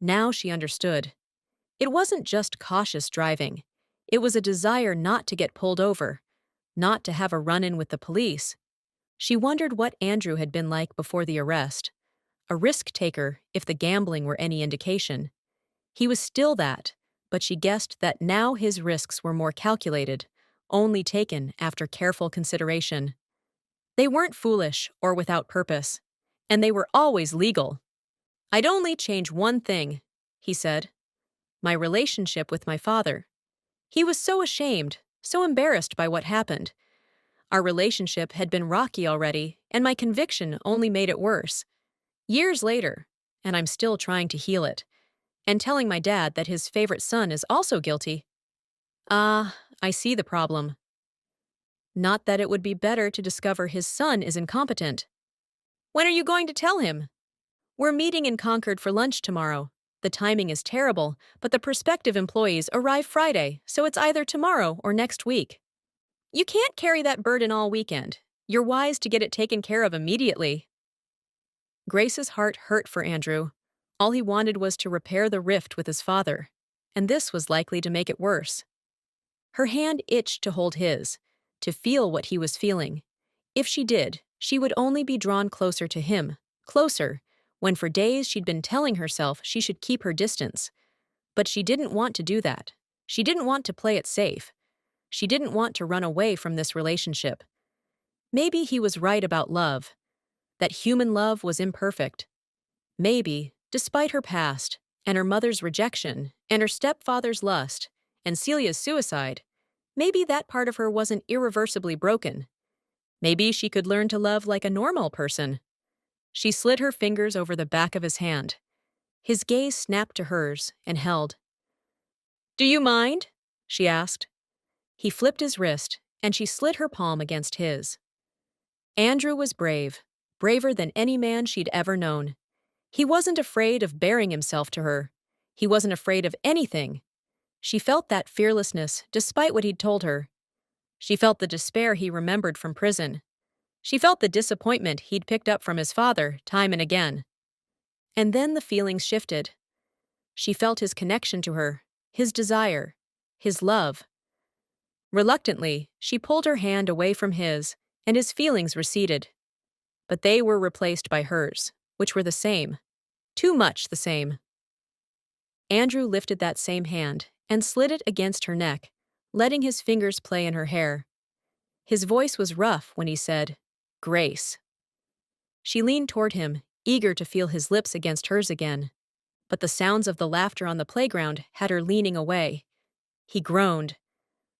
Now she understood. It wasn't just cautious driving. It was a desire not to get pulled over, not to have a run-in with the police. She wondered what Andrew had been like before the arrest. A risk-taker, if the gambling were any indication. He was still that, but she guessed that now his risks were more calculated, only taken after careful consideration. They weren't foolish or without purpose, and they were always legal. "I'd only change one thing," he said. "My relationship with my father. He was so ashamed, so embarrassed by what happened. Our relationship had been rocky already, and my conviction only made it worse. Years later, and I'm still trying to heal it, and telling my dad that his favorite son is also guilty. I see the problem. Not that it would be better to discover his son is incompetent. When are you going to tell him? We're meeting in Concord for lunch tomorrow. The timing is terrible, but the prospective employees arrive Friday, so it's either tomorrow or next week. You can't carry that burden all weekend. You're wise to get it taken care of immediately." Grace's heart hurt for Andrew. All he wanted was to repair the rift with his father, and this was likely to make it worse. Her hand itched to hold his, to feel what he was feeling. If she did, she would only be drawn closer to him, closer, when for days she'd been telling herself she should keep her distance. But she didn't want to do that. She didn't want to play it safe. She didn't want to run away from this relationship. Maybe he was right about love, that human love was imperfect. Maybe, despite her past, and her mother's rejection, and her stepfather's lust, and Celia's suicide, maybe that part of her wasn't irreversibly broken. Maybe she could learn to love like a normal person. She slid her fingers over the back of his hand. His gaze snapped to hers and held. "Do you mind?" she asked. He flipped his wrist, and she slid her palm against his. Andrew was brave, braver than any man she'd ever known. He wasn't afraid of baring himself to her. He wasn't afraid of anything. She felt that fearlessness despite what he'd told her. She felt the despair he remembered from prison. She felt the disappointment he'd picked up from his father time and again. And then the feelings shifted. She felt his connection to her, his desire, his love. Reluctantly, she pulled her hand away from his, and his feelings receded. But they were replaced by hers, which were the same. Too much the same. Andrew lifted that same hand and slid it against her neck, letting his fingers play in her hair. His voice was rough when he said, "Grace." She leaned toward him, eager to feel his lips against hers again. But the sounds of the laughter on the playground had her leaning away. He groaned.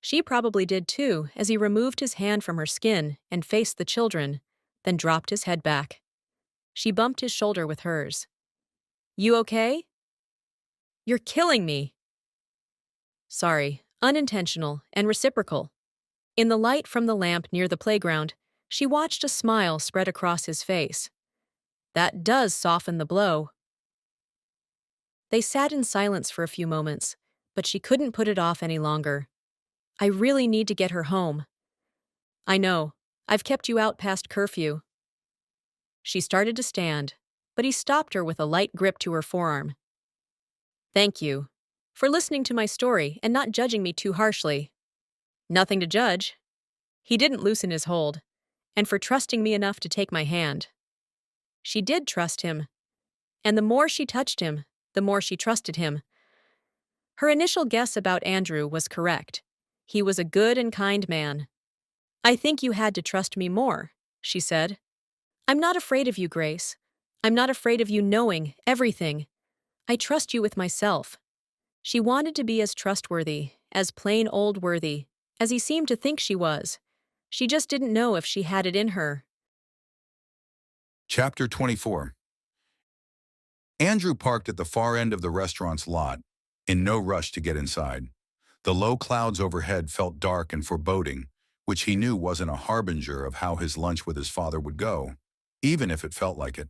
She probably did too, as he removed his hand from her skin and faced the children, then dropped his head back. She bumped his shoulder with hers. "You okay?" "You're killing me." Sorry, unintentional and reciprocal. In the light from the lamp near the playground, she watched a smile spread across his face. That does soften the blow. They sat in silence for a few moments, but she couldn't put it off any longer. "I really need to get her home." "I know. I've kept you out past curfew." She started to stand, but he stopped her with a light grip to her forearm. "Thank you for listening to my story and not judging me too harshly." "Nothing to judge." He didn't loosen his hold, "and for trusting me enough to take my hand." She did trust him, and the more she touched him, the more she trusted him. Her initial guess about Andrew was correct. He was a good and kind man. "I think you had to trust me more," she said. "I'm not afraid of you, Grace. I'm not afraid of you knowing everything. I trust you with myself." She wanted to be as trustworthy, as plain old worthy, as he seemed to think she was. She just didn't know if she had it in her.
Chapter 24. Andrew parked at the far end of the restaurant's lot, in no rush to get inside. The low clouds overhead felt dark and foreboding, which he knew wasn't a harbinger of how his lunch with his father would go, even if it felt like it.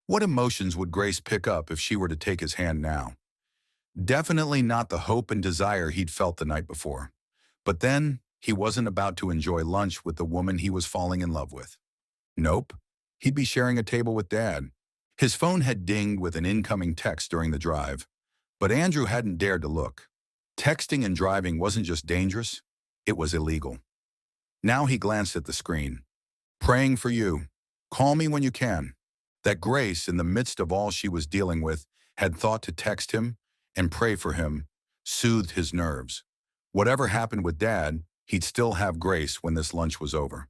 What emotions would Grace pick up if she were to take his hand now? Definitely not the hope and desire he'd felt the night before. But then, he wasn't about to enjoy lunch with the woman he was falling in love with. Nope. He'd be sharing a table with Dad. His phone had dinged with an incoming text during the drive, but Andrew hadn't dared to look. Texting and driving wasn't just dangerous, it was illegal. Now he glanced at the screen. Praying for you. Call me when you can. That Grace, in the midst of all she was dealing with, had thought to text him and pray for him, soothed his nerves. Whatever happened with Dad, he'd still have Grace when this lunch was over.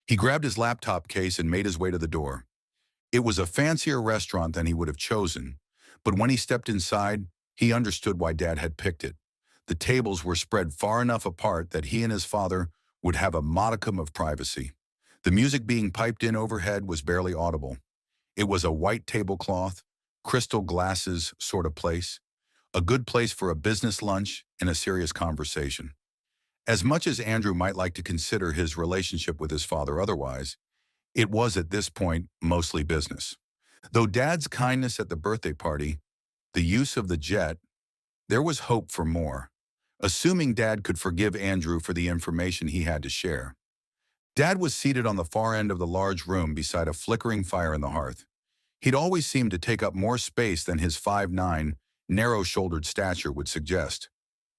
He grabbed his laptop case and made his way to the door. It was a fancier restaurant than he would have chosen, but when he stepped inside, he understood why Dad had picked it. The tables were spread far enough apart that he and his father would have a modicum of privacy. The music being piped in overhead was barely audible. It was a white tablecloth, crystal glasses sort of place, a good place for a business lunch and a serious conversation. As much as Andrew might like to consider his relationship with his father otherwise, it was at this point mostly business. Though Dad's kindness at the birthday party, the use of the jet, there was hope for more, assuming Dad could forgive Andrew for the information he had to share. Dad was seated on the far end of the large room beside a flickering fire in the hearth. He'd always seemed to take up more space than his 5'9", narrow-shouldered stature would suggest.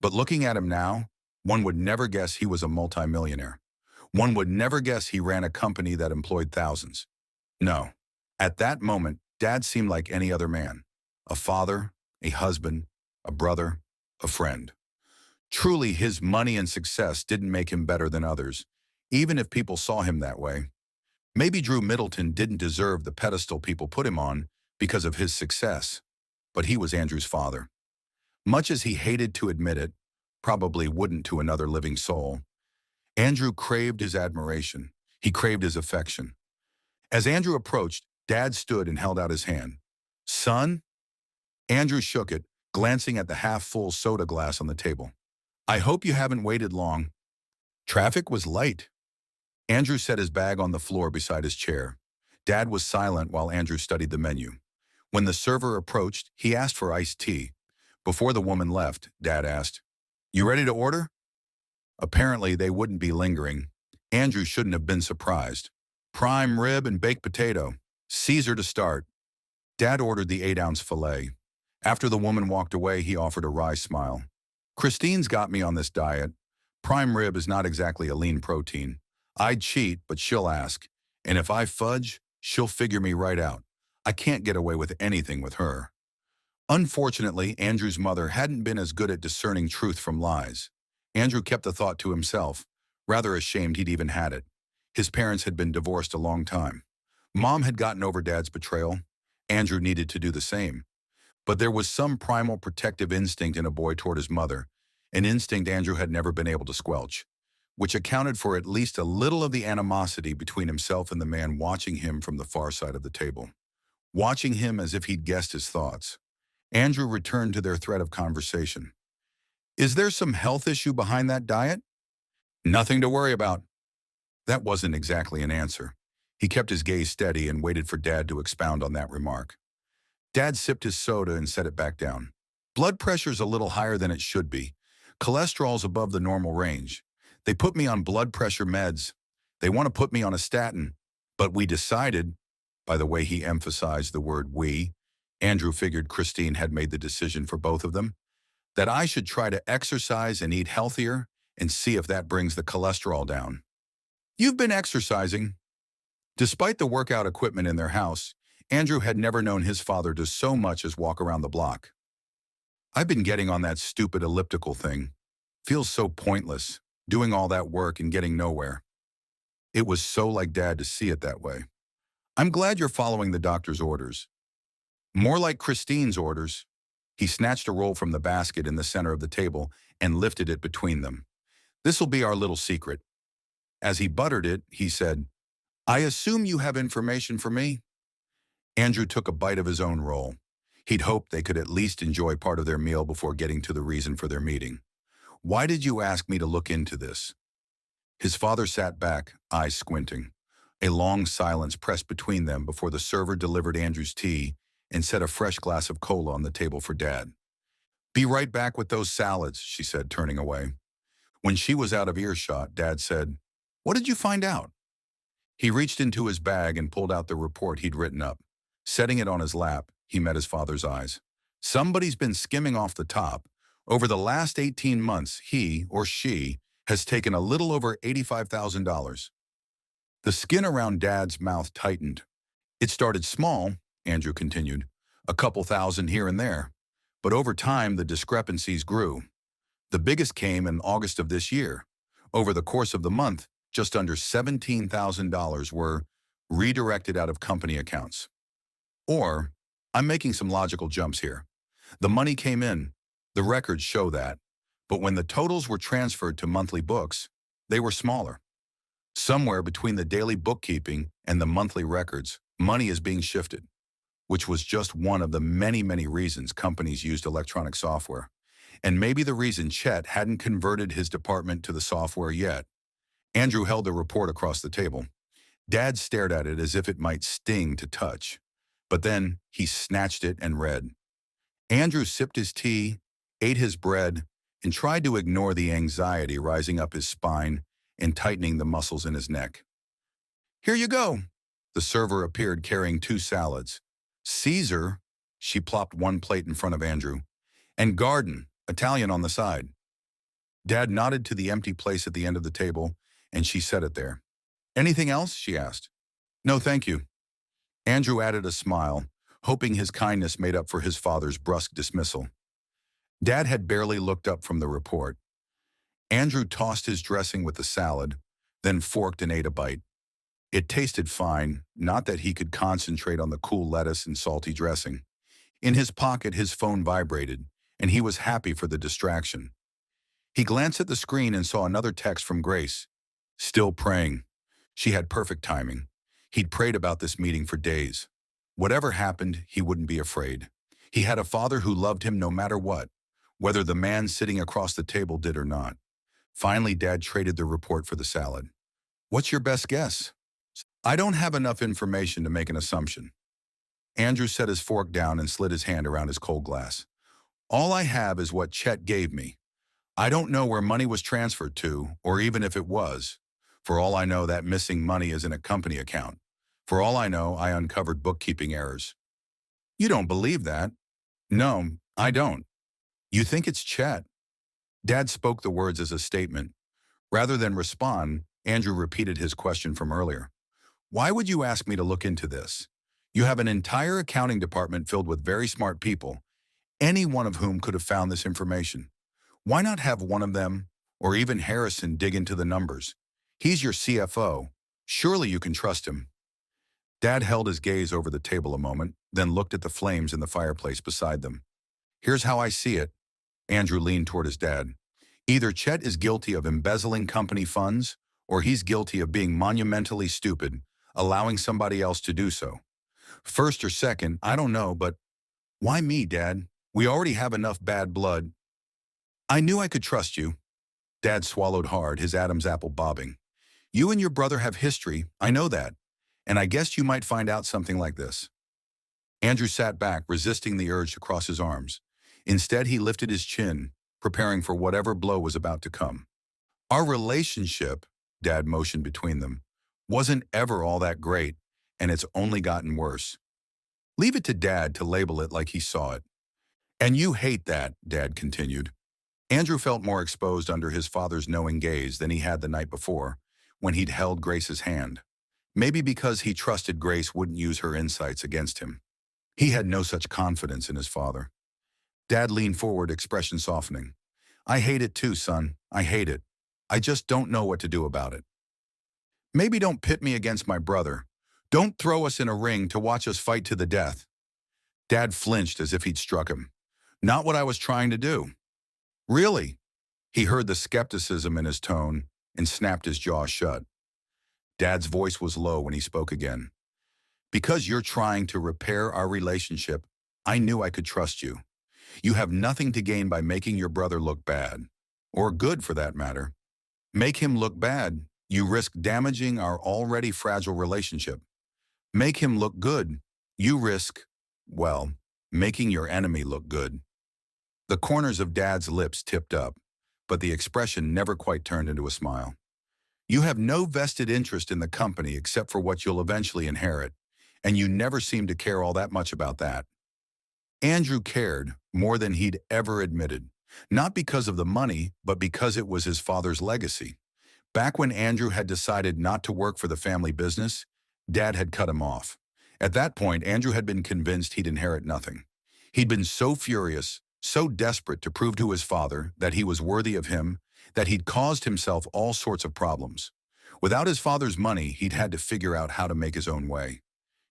But looking at him now, one would never guess he was a multimillionaire. One would never guess he ran a company that employed thousands. No. At that moment, Dad seemed like any other man. A father, a husband, a brother, a friend. Truly, his money and success didn't make him better than others, even if people saw him that way. Maybe Drew Middleton didn't deserve the pedestal people put him on because of his success, but he was Andrew's father. Much as he hated to admit it, probably wouldn't to another living soul, Andrew craved his admiration. He craved his affection. As Andrew approached, Dad stood and held out his hand. "Son?" Andrew shook it, glancing at the half-full soda glass on the table. "I hope you haven't waited long." Traffic was light. Andrew set his bag on the floor beside his chair. Dad was silent while Andrew studied the menu. When the server approached, he asked for iced tea. Before the woman left, Dad asked, "You ready to order?" Apparently, they wouldn't be lingering. Andrew shouldn't have been surprised. Prime rib and baked potato. Caesar to start. Dad ordered the 8-ounce filet. After the woman walked away, he offered a wry smile. "Christine's got me on this diet. Prime rib is not exactly a lean protein. I'd cheat, but she'll ask. And if I fudge, she'll figure me right out. I can't get away with anything with her." Unfortunately, Andrew's mother hadn't been as good at discerning truth from lies. Andrew kept the thought to himself, rather ashamed he'd even had it. His parents had been divorced a long time. Mom had gotten over Dad's betrayal. Andrew needed to do the same. But there was some primal protective instinct in a boy toward his mother, an instinct Andrew had never been able to squelch, which accounted for at least a little of the animosity between himself and the man watching him from the far side of the table. Watching him as if he'd guessed his thoughts. Andrew returned to their thread of conversation. "Is there some health issue behind that diet?" "Nothing to worry about." That wasn't exactly an answer. He kept his gaze steady and waited for Dad to expound on that remark. Dad sipped his soda and set it back down. "Blood pressure's a little higher than it should be. Cholesterol's above the normal range. They put me on blood pressure meds. They want to put me on a statin. But we decided," by the way he emphasized the word we, Andrew figured Christine had made the decision for both of them, "that I should try to exercise and eat healthier and see if that brings the cholesterol down." "You've been exercising." Despite the workout equipment in their house, Andrew had never known his father do so much as walk around the block. "I've been getting on that stupid elliptical thing. Feels so pointless, doing all that work and getting nowhere." It was so like Dad to see it that way. "I'm glad you're following the doctor's orders." "More like Christine's orders." He snatched a roll from the basket in the center of the table and lifted it between them. This'll be our little secret. As he buttered it, he said, I assume you have information for me? Andrew took a bite of his own roll. He'd hoped they could at least enjoy part of their meal before getting to the reason for their meeting. Why did you ask me to look into this? His father sat back, eyes squinting. A long silence pressed between them before the server delivered Andrew's tea and set a fresh glass of cola on the table for Dad. Be right back with those salads, she said, turning away. When she was out of earshot, Dad said, What did you find out? He reached into his bag and pulled out the report he'd written up. Setting it on his lap, he met his father's eyes. Somebody's been skimming off the top. Over the last 18 months, he, or she, has taken a little over $85,000. The skin around Dad's mouth tightened. It started small, Andrew continued, a couple thousand here and there. But over time, the discrepancies grew. The biggest came in August of this year. Over the course of the month, just under $17,000 were redirected out of company accounts. Or, I'm making some logical jumps here. The money came in, the records show that, but when the totals were transferred to monthly books, they were smaller. Somewhere between the daily bookkeeping and the monthly records, money is being shifted, which was just one of the many, many reasons companies used electronic software. And maybe the reason Chet hadn't converted his department to the software yet. Andrew held the report across the table. Dad stared at it as if it might sting to touch. But then he snatched it and read. Andrew sipped his tea, ate his bread, and tried to ignore the anxiety rising up his spine and tightening the muscles in his neck. Here you go. The server appeared carrying 2 salads. Caesar, she plopped one plate in front of Andrew, and garden, Italian on the side. Dad nodded to the empty place at the end of the table, and she set it there. Anything else? She asked. No, thank you. Andrew added a smile, hoping his kindness made up for his father's brusque dismissal. Dad had barely looked up from the report. Andrew tossed his dressing with the salad, then forked and ate a bite. It tasted fine, not that he could concentrate on the cool lettuce and salty dressing. In his pocket, his phone vibrated, and he was happy for the distraction. He glanced at the screen and saw another text from Grace. Still praying. She had perfect timing. He'd prayed about this meeting for days. Whatever happened, he wouldn't be afraid. He had a father who loved him no matter what, whether the man sitting across the table did or not. Finally, Dad traded the report for the salad. What's your best guess? I don't have enough information to make an assumption. Andrew set his fork down and slid his hand around his cold glass. All I have is what Chet gave me. I don't know where money was transferred to, or even if it was. For all I know, that missing money is in a company account. For all I know, I uncovered bookkeeping errors. You don't believe that? No, I don't. You think it's Chet? Dad spoke the words as a statement. Rather than respond, Andrew repeated his question from earlier. Why would you ask me to look into this? You have an entire accounting department filled with very smart people, any one of whom could have found this information. Why not have one of them, or even Harrison, dig into the numbers? He's your CFO. Surely you can trust him. Dad held his gaze over the table a moment, then looked at the flames in the fireplace beside them. Here's how I see it. Andrew leaned toward his dad. Either Chet is guilty of embezzling company funds, or he's guilty of being monumentally stupid, allowing somebody else to do so. First or second, I don't know, but why me, Dad? We already have enough bad blood. I knew I could trust you. Dad swallowed hard, his Adam's apple bobbing. You and your brother have history, I know that, and I guessed you might find out something like this. Andrew sat back, resisting the urge to cross his arms. Instead, he lifted his chin, preparing for whatever blow was about to come. Our relationship, Dad motioned between them, wasn't ever all that great, and it's only gotten worse. Leave it to Dad to label it like he saw it. And you hate that, Dad continued. Andrew felt more exposed under his father's knowing gaze than he had the night before, when he'd held Grace's hand. Maybe because he trusted Grace wouldn't use her insights against him. He had no such confidence in his father. Dad leaned forward, expression softening. I hate it too, son. I hate it. I just don't know what to do about it. Maybe don't pit me against my brother. Don't throw us in a ring to watch us fight to the death. Dad flinched as if he'd struck him. Not what I was trying to do. Really? He heard the skepticism in his tone and snapped his jaw shut. Dad's voice was low when he spoke again. Because you're trying to repair our relationship, I knew I could trust you. You have nothing to gain by making your brother look bad. Or good, for that matter. Make him look bad, you risk damaging our already fragile relationship. Make him look good, you risk, well, making your enemy look good. The corners of Dad's lips tipped up, but the expression never quite turned into a smile. You have no vested interest in the company except for what you'll eventually inherit, and you never seem to care all that much about that. Andrew cared more than he'd ever admitted, not because of the money, but because it was his father's legacy. Back when Andrew had decided not to work for the family business, Dad had cut him off. At that point, Andrew had been convinced he'd inherit nothing. He'd been so furious, so desperate to prove to his father that he was worthy of him, that he'd caused himself all sorts of problems. Without his father's money, he'd had to figure out how to make his own way.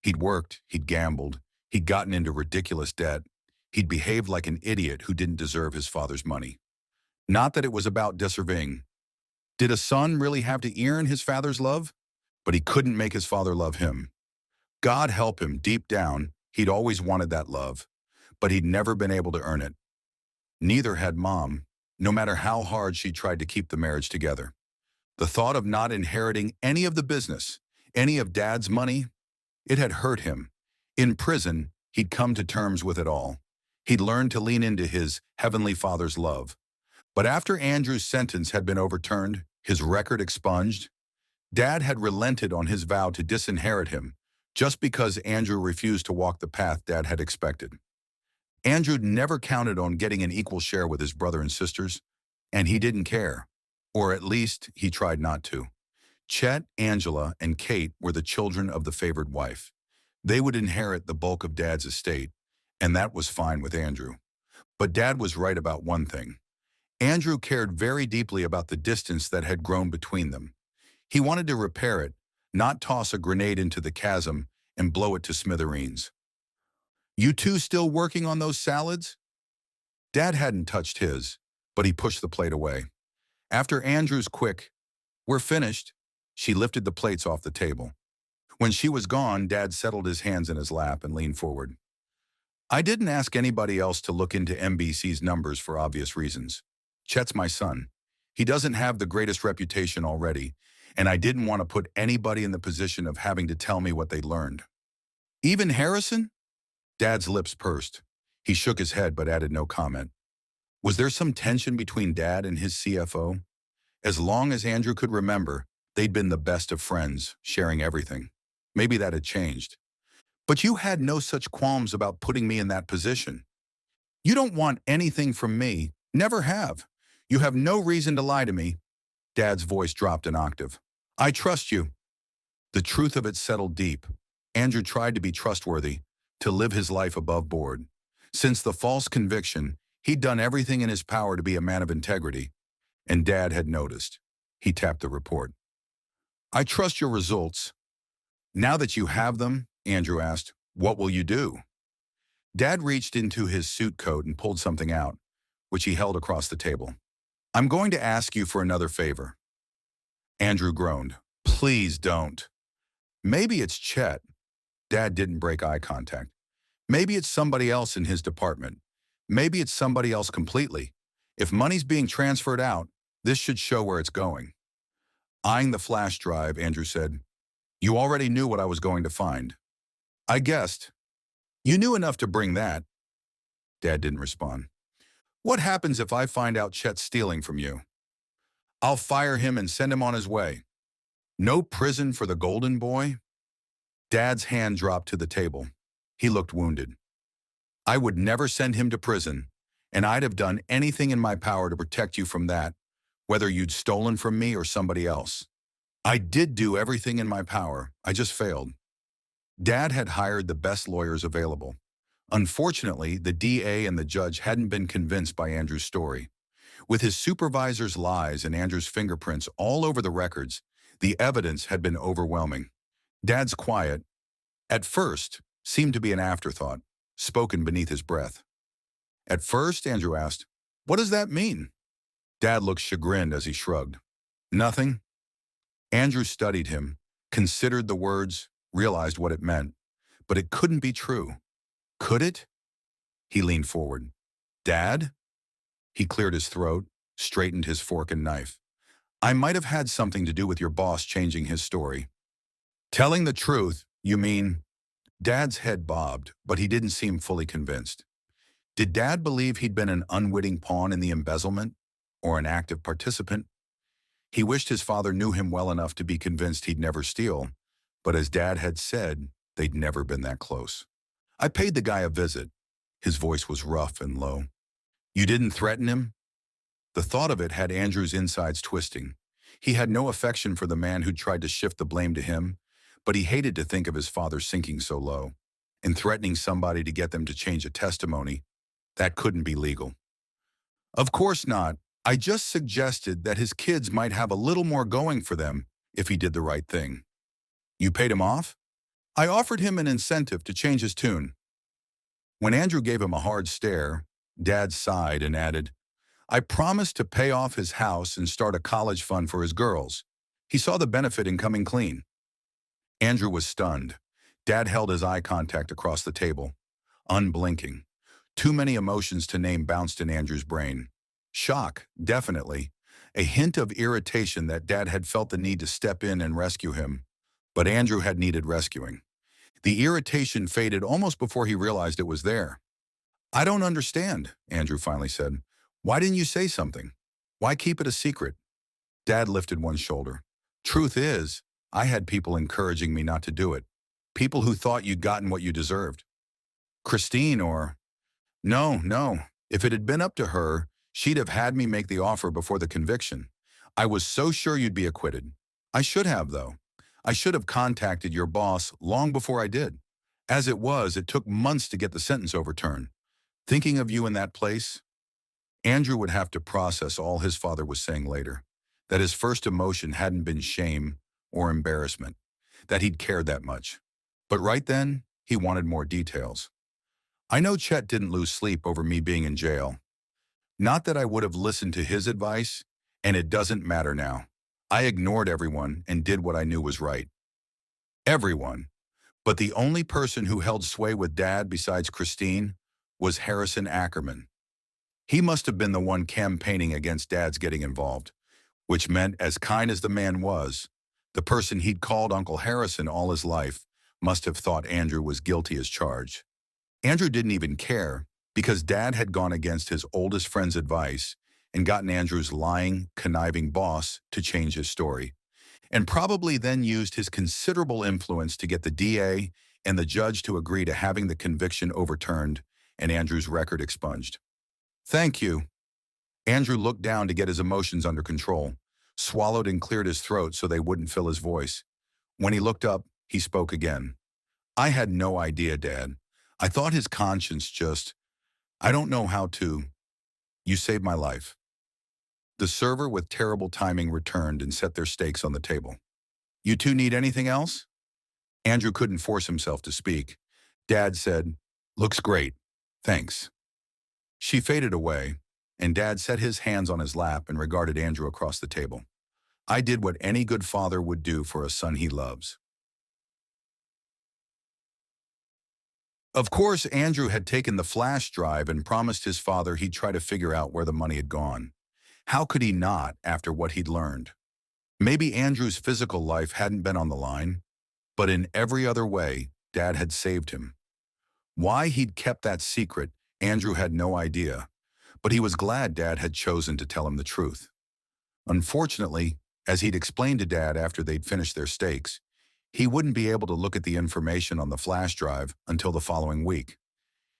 He'd worked, he'd gambled, he'd gotten into ridiculous debt. He'd behaved like an idiot who didn't deserve his father's money. Not that it was about deserving. Did a son really have to earn his father's love? But he couldn't make his father love him. God help him, deep down, he'd always wanted that love, but he'd never been able to earn it. Neither had Mom, no matter how hard she tried to keep the marriage together. The thought of not inheriting any of the business, any of Dad's money, it had hurt him. In prison, he'd come to terms with it all. He'd learned to lean into his Heavenly Father's love. But after Andrew's sentence had been overturned, his record expunged, Dad had relented on his vow to disinherit him just because Andrew refused to walk the path Dad had expected. Andrew never counted on getting an equal share with his brother and sisters, and he didn't care. Or at least, he tried not to. Chet, Angela, and Kate were the children of the favored wife. They would inherit the bulk of Dad's estate, and that was fine with Andrew. But Dad was right about one thing. Andrew cared very deeply about the distance that had grown between them. He wanted to repair it, not toss a grenade into the chasm and blow it to smithereens. You two still working on those salads? Dad hadn't touched his, but he pushed the plate away. After Andrew's quick, "We're finished," she lifted the plates off the table. When she was gone, Dad settled his hands in his lap and leaned forward. "I didn't ask anybody else to look into NBC's numbers for obvious reasons. Chet's my son. He doesn't have the greatest reputation already, and I didn't want to put anybody in the position of having to tell me what they learned." "Even Harrison?" Dad's lips pursed. He shook his head but added no comment. Was there some tension between Dad and his CFO? As long as Andrew could remember, they'd been the best of friends, sharing everything. Maybe that had changed. "But you had no such qualms about putting me in that position. You don't want anything from me, never have. You have no reason to lie to me." Dad's voice dropped an octave. "I trust you." The truth of it settled deep. Andrew tried to be trustworthy, to live his life above board. Since the false conviction, he'd done everything in his power to be a man of integrity, and Dad had noticed. He tapped the report. "I trust your results. Now that you have them," Andrew asked, "what will you do?" Dad reached into his suit coat and pulled something out, which he held across the table. "I'm going to ask you for another favor." Andrew groaned. "Please don't." "Maybe it's Chet." Dad didn't break eye contact. "Maybe it's somebody else in his department. Maybe it's somebody else completely. If money's being transferred out, this should show where it's going." Eyeing the flash drive, Andrew said, "You already knew what I was going to find." "I guessed." "You knew enough to bring that." Dad didn't respond. "What happens if I find out Chet's stealing from you?" "I'll fire him and send him on his way." "No prison for the golden boy?" Dad's hand dropped to the table. He looked wounded. "I would never send him to prison, and I'd have done anything in my power to protect you from that, whether you'd stolen from me or somebody else. I did do everything in my power. I just failed." Dad had hired the best lawyers available. Unfortunately, the DA and the judge hadn't been convinced by Andrew's story. With his supervisor's lies and Andrew's fingerprints all over the records, the evidence had been overwhelming. Dad's quiet, at first, seemed to be an afterthought, spoken beneath his breath. "At first?" Andrew asked. "What does that mean?" Dad looked chagrined as he shrugged. Nothing? Andrew studied him, considered the words, realized what it meant. But it couldn't be true. Could it? He leaned forward. Dad? He cleared his throat, straightened his fork and knife. I might have had something to do with your boss changing his story. Telling the truth, you mean? Dad's head bobbed, but he didn't seem fully convinced. Did Dad believe he'd been an unwitting pawn in the embezzlement? Or an active participant? He wished his father knew him well enough to be convinced he'd never steal, but as Dad had said, they'd never been that close. I paid the guy a visit. His voice was rough and low. You didn't threaten him? The thought of it had Andrew's insides twisting. He had no affection for the man who'd tried to shift the blame to him, but he hated to think of his father sinking so low. And threatening somebody to get them to change a testimony, that couldn't be legal. Of course not. I just suggested that his kids might have a little more going for them if he did the right thing. You paid him off? I offered him an incentive to change his tune. When Andrew gave him a hard stare, Dad sighed and added, I promised to pay off his house and start a college fund for his girls. He saw the benefit in coming clean. Andrew was stunned. Dad held his eye contact across the table, unblinking. Too many emotions to name bounced in Andrew's brain. Shock, definitely. A hint of irritation that Dad had felt the need to step in and rescue him. But Andrew had needed rescuing. The irritation faded almost before he realized it was there. I don't understand, Andrew finally said. Why didn't you say something? Why keep it a secret? Dad lifted one shoulder. Truth is, I had people encouraging me not to do it. People who thought you'd gotten what you deserved. Christine or... No. If it had been up to her, she'd have had me make the offer before the conviction. I was so sure you'd be acquitted. I should have, though. I should have contacted your boss long before I did. As it was, it took months to get the sentence overturned. Thinking of you in that place, Andrew would have to process all his father was saying later, that his first emotion hadn't been shame or embarrassment, that he'd cared that much. But right then, he wanted more details. I know Chet didn't lose sleep over me being in jail. Not that I would have listened to his advice, and it doesn't matter now. I ignored everyone and did what I knew was right. Everyone. But the only person who held sway with Dad besides Christine was Harrison Ackerman. He must have been the one campaigning against Dad's getting involved, which meant, as kind as the man was, the person he'd called Uncle Harrison all his life must have thought Andrew was guilty as charged. Andrew didn't even care because Dad had gone against his oldest friend's advice and gotten Andrew's lying, conniving boss to change his story, and probably then used his considerable influence to get the DA and the judge to agree to having the conviction overturned and Andrew's record expunged. Thank you. Andrew looked down to get his emotions under control, swallowed and cleared his throat so they wouldn't fill his voice. When he looked up, he spoke again. I had no idea, Dad. I thought his conscience just... I don't know how to... You saved my life. The server with terrible timing returned and set their steaks on the table. You two need anything else? Andrew couldn't force himself to speak. Dad said, Looks great. Thanks. She faded away, and Dad set his hands on his lap and regarded Andrew across the table. I did what any good father would do for a son he loves. Of course, Andrew had taken the flash drive and promised his father he'd try to figure out where the money had gone. How could he not after what he'd learned? Maybe Andrew's physical life hadn't been on the line, but in every other way, Dad had saved him. Why he'd kept that secret, Andrew had no idea, but he was glad Dad had chosen to tell him the truth. Unfortunately, as he'd explained to Dad after they'd finished their steaks, he wouldn't be able to look at the information on the flash drive until the following week.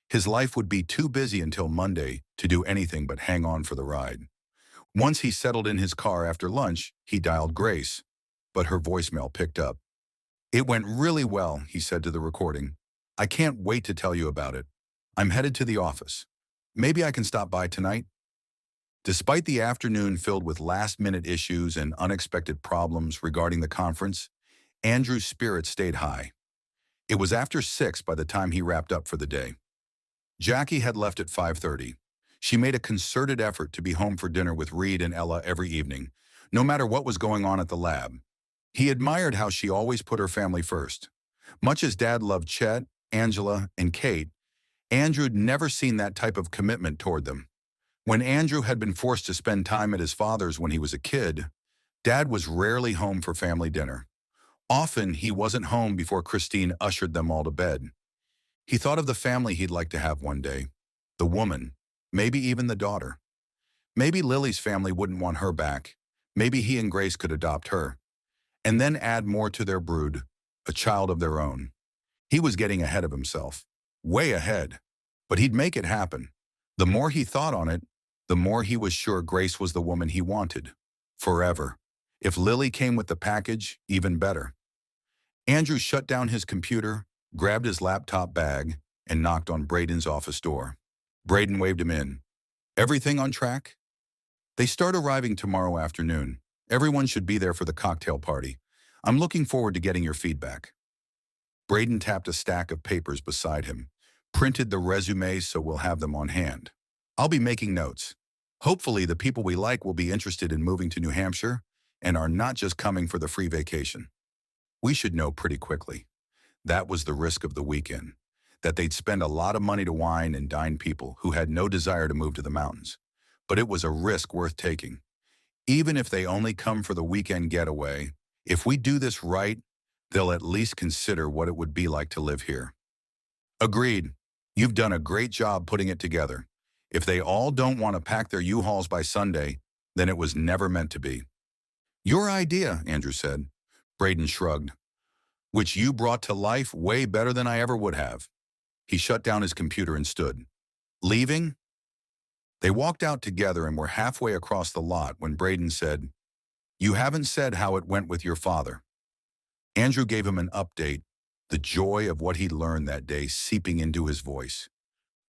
His life would be too busy until Monday to do anything but hang on for the ride. Once he settled in his car after lunch, he dialed Grace, but her voicemail picked up. It went really well, he said to the recording. I can't wait to tell you about it. I'm headed to the office. Maybe I can stop by tonight? Despite the afternoon filled with last-minute issues and unexpected problems regarding the conference, Andrew's spirits stayed high. It was after 6 by the time he wrapped up for the day. Jackie had left at 5:30. She made a concerted effort to be home for dinner with Reed and Ella every evening, no matter what was going on at the lab. He admired how she always put her family first. Much as Dad loved Chet, Angela, and Kate, Andrew'd never seen that type of commitment toward them. When Andrew had been forced to spend time at his father's when he was a kid, Dad was rarely home for family dinner. Often, he wasn't home before Christine ushered them all to bed. He thought of the family he'd like to have one day. The woman, maybe even the daughter. Maybe Lily's family wouldn't want her back. Maybe he and Grace could adopt her. And then add more to their brood, a child of their own. He was getting ahead of himself. Way ahead. But he'd make it happen. The more he thought on it, the more he was sure Grace was the woman he wanted. Forever. If Lily came with the package, even better. Andrew shut down his computer, grabbed his laptop bag, and knocked on Braden's office door. Braden waved him in. Everything on track? They start arriving tomorrow afternoon. Everyone should be there for the cocktail party. I'm looking forward to getting your feedback. Braden tapped a stack of papers beside him, printed the resumes so we'll have them on hand. I'll be making notes. Hopefully the people we like will be interested in moving to New Hampshire and are not just coming for the free vacation. We should know pretty quickly. That was the risk of the weekend, that they'd spend a lot of money to wine and dine people who had no desire to move to the mountains. But it was a risk worth taking. Even if they only come for the weekend getaway, if we do this right, they'll at least consider what it would be like to live here. Agreed. You've done a great job putting it together. If they all don't want to pack their U-Hauls by Sunday, then it was never meant to be. Your idea, Andrew said. Braden shrugged. Which you brought to life way better than I ever would have. He shut down his computer and stood. Leaving? They walked out together and were halfway across the lot when Braden said, You haven't said how it went with your father. Andrew gave him an update, the joy of what he'd learned that day seeping into his voice.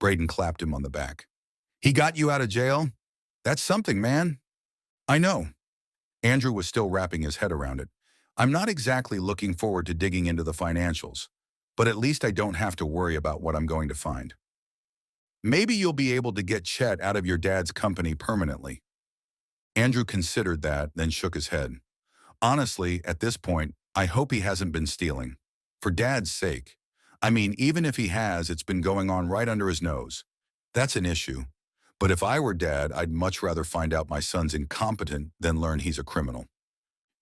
Braden clapped him on the back. He got you out of jail? That's something, man. I know. Andrew was still wrapping his head around it. I'm not exactly looking forward to digging into the financials, but at least I don't have to worry about what I'm going to find. Maybe you'll be able to get Chet out of your dad's company permanently. Andrew considered that, then shook his head. Honestly, at this point, I hope he hasn't been stealing. For Dad's sake. I mean, even if he has, it's been going on right under his nose. That's an issue. But if I were Dad, I'd much rather find out my son's incompetent than learn he's a criminal.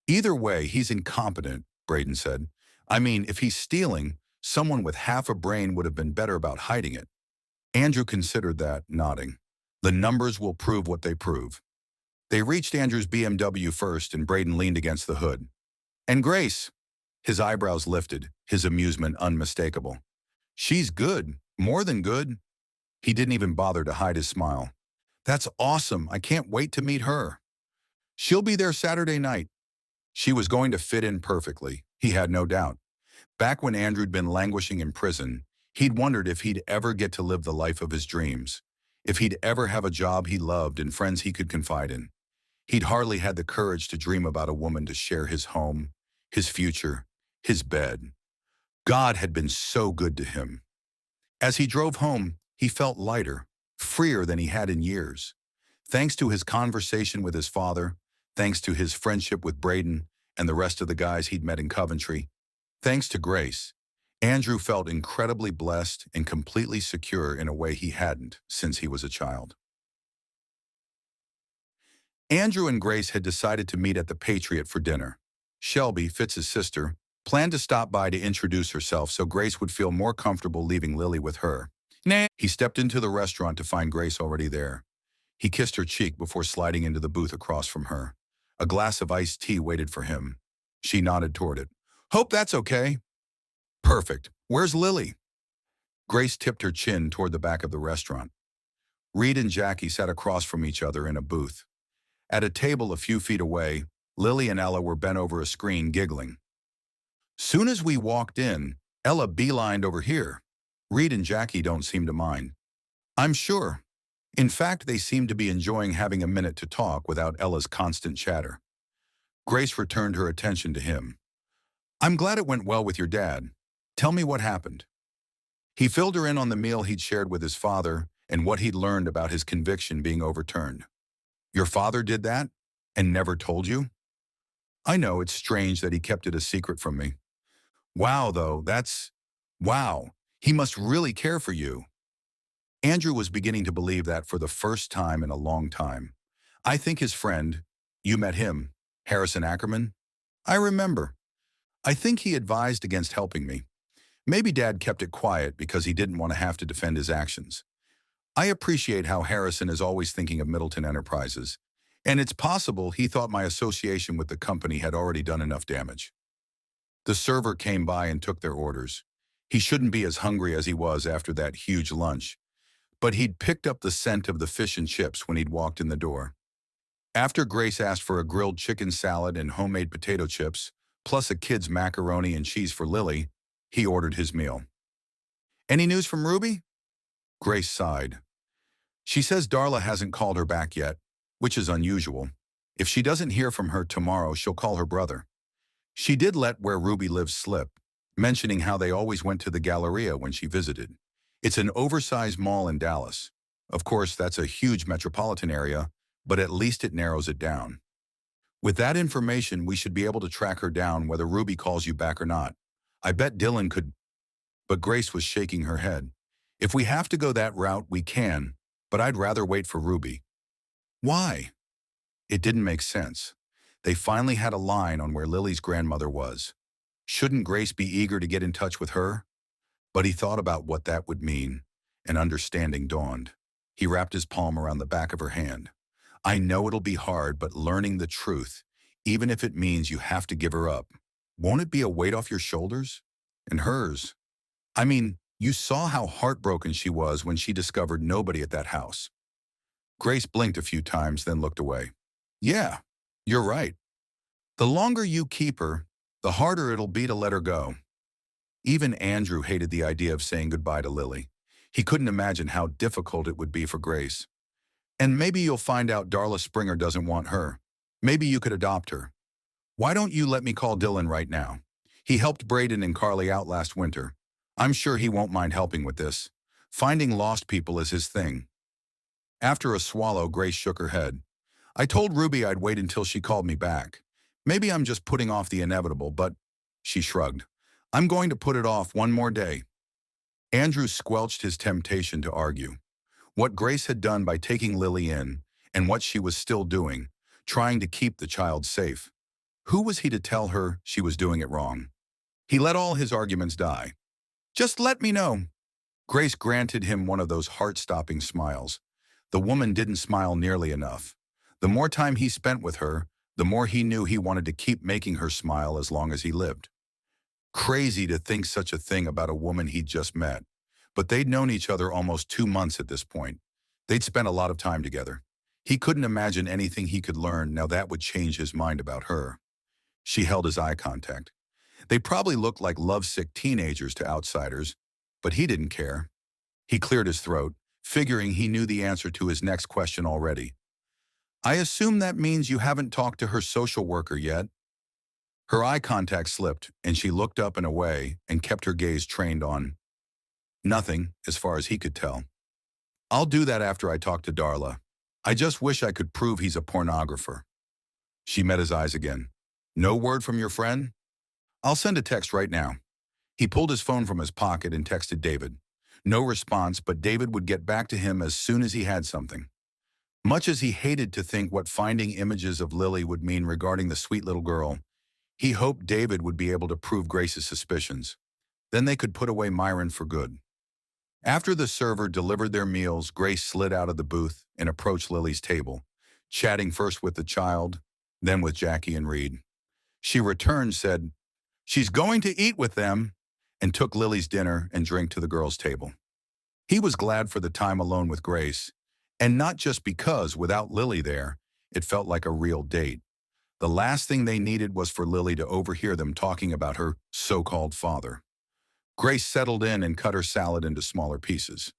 Either way, he's incompetent, Braden said. I mean, if he's stealing, someone with half a brain would have been better about hiding it. Andrew considered that, nodding. The numbers will prove what they prove. They reached Andrew's BMW first, and Braden leaned against the hood. And Grace? His eyebrows lifted, his amusement unmistakable. She's good, more than good. He didn't even bother to hide his smile. That's awesome, I can't wait to meet her. She'll be there Saturday night. She was going to fit in perfectly, he had no doubt. Back when Andrew'd been languishing in prison, he'd wondered if he'd ever get to live the life of his dreams, if he'd ever have a job he loved and friends he could confide in. He'd hardly had the courage to dream about a woman to share his home, his future, his bed. God had been so good to him. As he drove home, he felt lighter, freer than he had in years. Thanks to his conversation with his father, thanks to his friendship with Braden and the rest of the guys he'd met in Coventry, thanks to Grace, Andrew felt incredibly blessed and completely secure in a way he hadn't since he was a child. Andrew and Grace had decided to meet at the Patriot for dinner. Shelby, Fitz's sister, planned to stop by to introduce herself so Grace would feel more comfortable leaving Lily with her. Nah. He stepped into the restaurant to find Grace already there. He kissed her cheek before sliding into the booth across from her. A glass of iced tea waited for him. She nodded toward it. Hope that's okay. Perfect. Where's Lily? Grace tipped her chin toward the back of the restaurant. Reed and Jackie sat across from each other in a booth. At a table a few feet away, Lily and Ella were bent over a screen giggling. Soon as we walked in, Ella beelined over here. Reed and Jackie don't seem to mind. I'm sure. In fact, they seem to be enjoying having a minute to talk without Ella's constant chatter. Grace returned her attention to him. I'm glad it went well with your dad. Tell me what happened. He filled her in on the meal he'd shared with his father and what he'd learned about his conviction being overturned. Your father did that and never told you? I know it's strange that he kept it a secret from me. Wow, though, wow. He must really care for you. Andrew was beginning to believe that for the first time in a long time. I think his friend, you met him, Harrison Ackerman? I remember. I think he advised against helping me. Maybe Dad kept it quiet because he didn't want to have to defend his actions. I appreciate how Harrison is always thinking of Middleton Enterprises, and it's possible he thought my association with the company had already done enough damage. The server came by and took their orders. He shouldn't be as hungry as he was after that huge lunch, but he'd picked up the scent of the fish and chips when he'd walked in the door. After Grace asked for a grilled chicken salad and homemade potato chips, plus a kid's macaroni and cheese for Lily, he ordered his meal. Any news from Ruby? Grace sighed. She says Darla hasn't called her back yet, which is unusual. If she doesn't hear from her tomorrow, she'll call her brother. She did let where Ruby lives slip, mentioning how they always went to the Galleria when she visited. It's an oversized mall in Dallas. Of course, that's a huge metropolitan area, but at least it narrows it down. With that information, we should be able to track her down whether Ruby calls you back or not. I bet Dylan could, but Grace was shaking her head. If we have to go that route, we can, but I'd rather wait for Ruby. Why? It didn't make sense. They finally had a line on where Lily's grandmother was. Shouldn't Grace be eager to get in touch with her? But he thought about what that would mean, and understanding dawned. He wrapped his palm around the back of her hand. I know it'll be hard, but learning the truth, even if it means you have to give her up, won't it be a weight off your shoulders? And hers. I mean, you saw how heartbroken she was when she discovered nobody at that house. Grace blinked a few times, then looked away. Yeah, you're right. The longer you keep her, the harder it'll be to let her go. Even Andrew hated the idea of saying goodbye to Lily. He couldn't imagine how difficult it would be for Grace. And maybe you'll find out Darla Springer doesn't want her. Maybe you could adopt her. Why don't you let me call Dylan right now? He helped Braden and Carly out last winter. I'm sure he won't mind helping with this. Finding lost people is his thing. After a swallow, Grace shook her head. I told Ruby I'd wait until she called me back. Maybe I'm just putting off the inevitable, but she shrugged. I'm going to put it off one more day. Andrew squelched his temptation to argue. What Grace had done by taking Lily in, and what she was still doing, trying to keep the child safe. Who was he to tell her she was doing it wrong? He let all his arguments die. Just let me know. Grace granted him one of those heart-stopping smiles. The woman didn't smile nearly enough. The more time he spent with her, the more he knew he wanted to keep making her smile as long as he lived. Crazy to think such a thing about a woman he'd just met. But they'd known each other almost 2 months at this point. They'd spent a lot of time together. He couldn't imagine anything he could learn now that would change his mind about her. She held his eye contact. They probably looked like lovesick teenagers to outsiders, but he didn't care. He cleared his throat, figuring he knew the answer to his next question already. I assume that means you haven't talked to her social worker yet? Her eye contact slipped, and she looked up and away and kept her gaze trained on nothing, as far as he could tell. I'll do that after I talk to Darla. I just wish I could prove he's a pornographer. She met his eyes again. No word from your friend? I'll send a text right now. He pulled his phone from his pocket and texted David. No response, but David would get back to him as soon as he had something. Much as he hated to think what finding images of Lily would mean regarding the sweet little girl, he hoped David would be able to prove Grace's suspicions. Then they could put away Myron for good. After the server delivered their meals, Grace slid out of the booth and approached Lily's table, chatting first with the child, then with Jackie and Reed. She returned, said, "She's going to eat with them," and took Lily's dinner and drink to the girls' table. He was glad for the time alone with Grace, and not just because, without Lily there, it felt like a real date. The last thing they needed was for Lily to overhear them talking about her so-called father. Grace settled in and cut her salad into smaller pieces.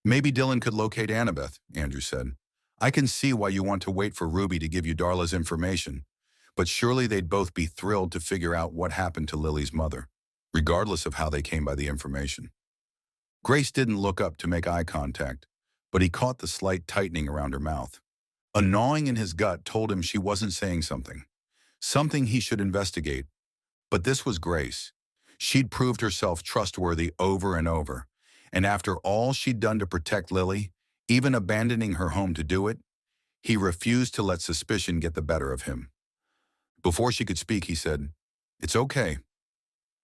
Maybe Dylan could locate Annabeth, Andrew said. I can see why you want to wait for Ruby to give you Darla's information, but surely they'd both be thrilled to figure out what happened to Lily's mother, regardless of how they came by the information. Grace didn't look up to make eye contact, but he caught the slight tightening around her mouth. A gnawing in his gut told him she wasn't saying something he should investigate. But this was Grace. She'd proved herself trustworthy over and over. And after all she'd done to protect Lily, even abandoning her home to do it, he refused to let suspicion get the better of him. Before she could speak, he said, "It's okay.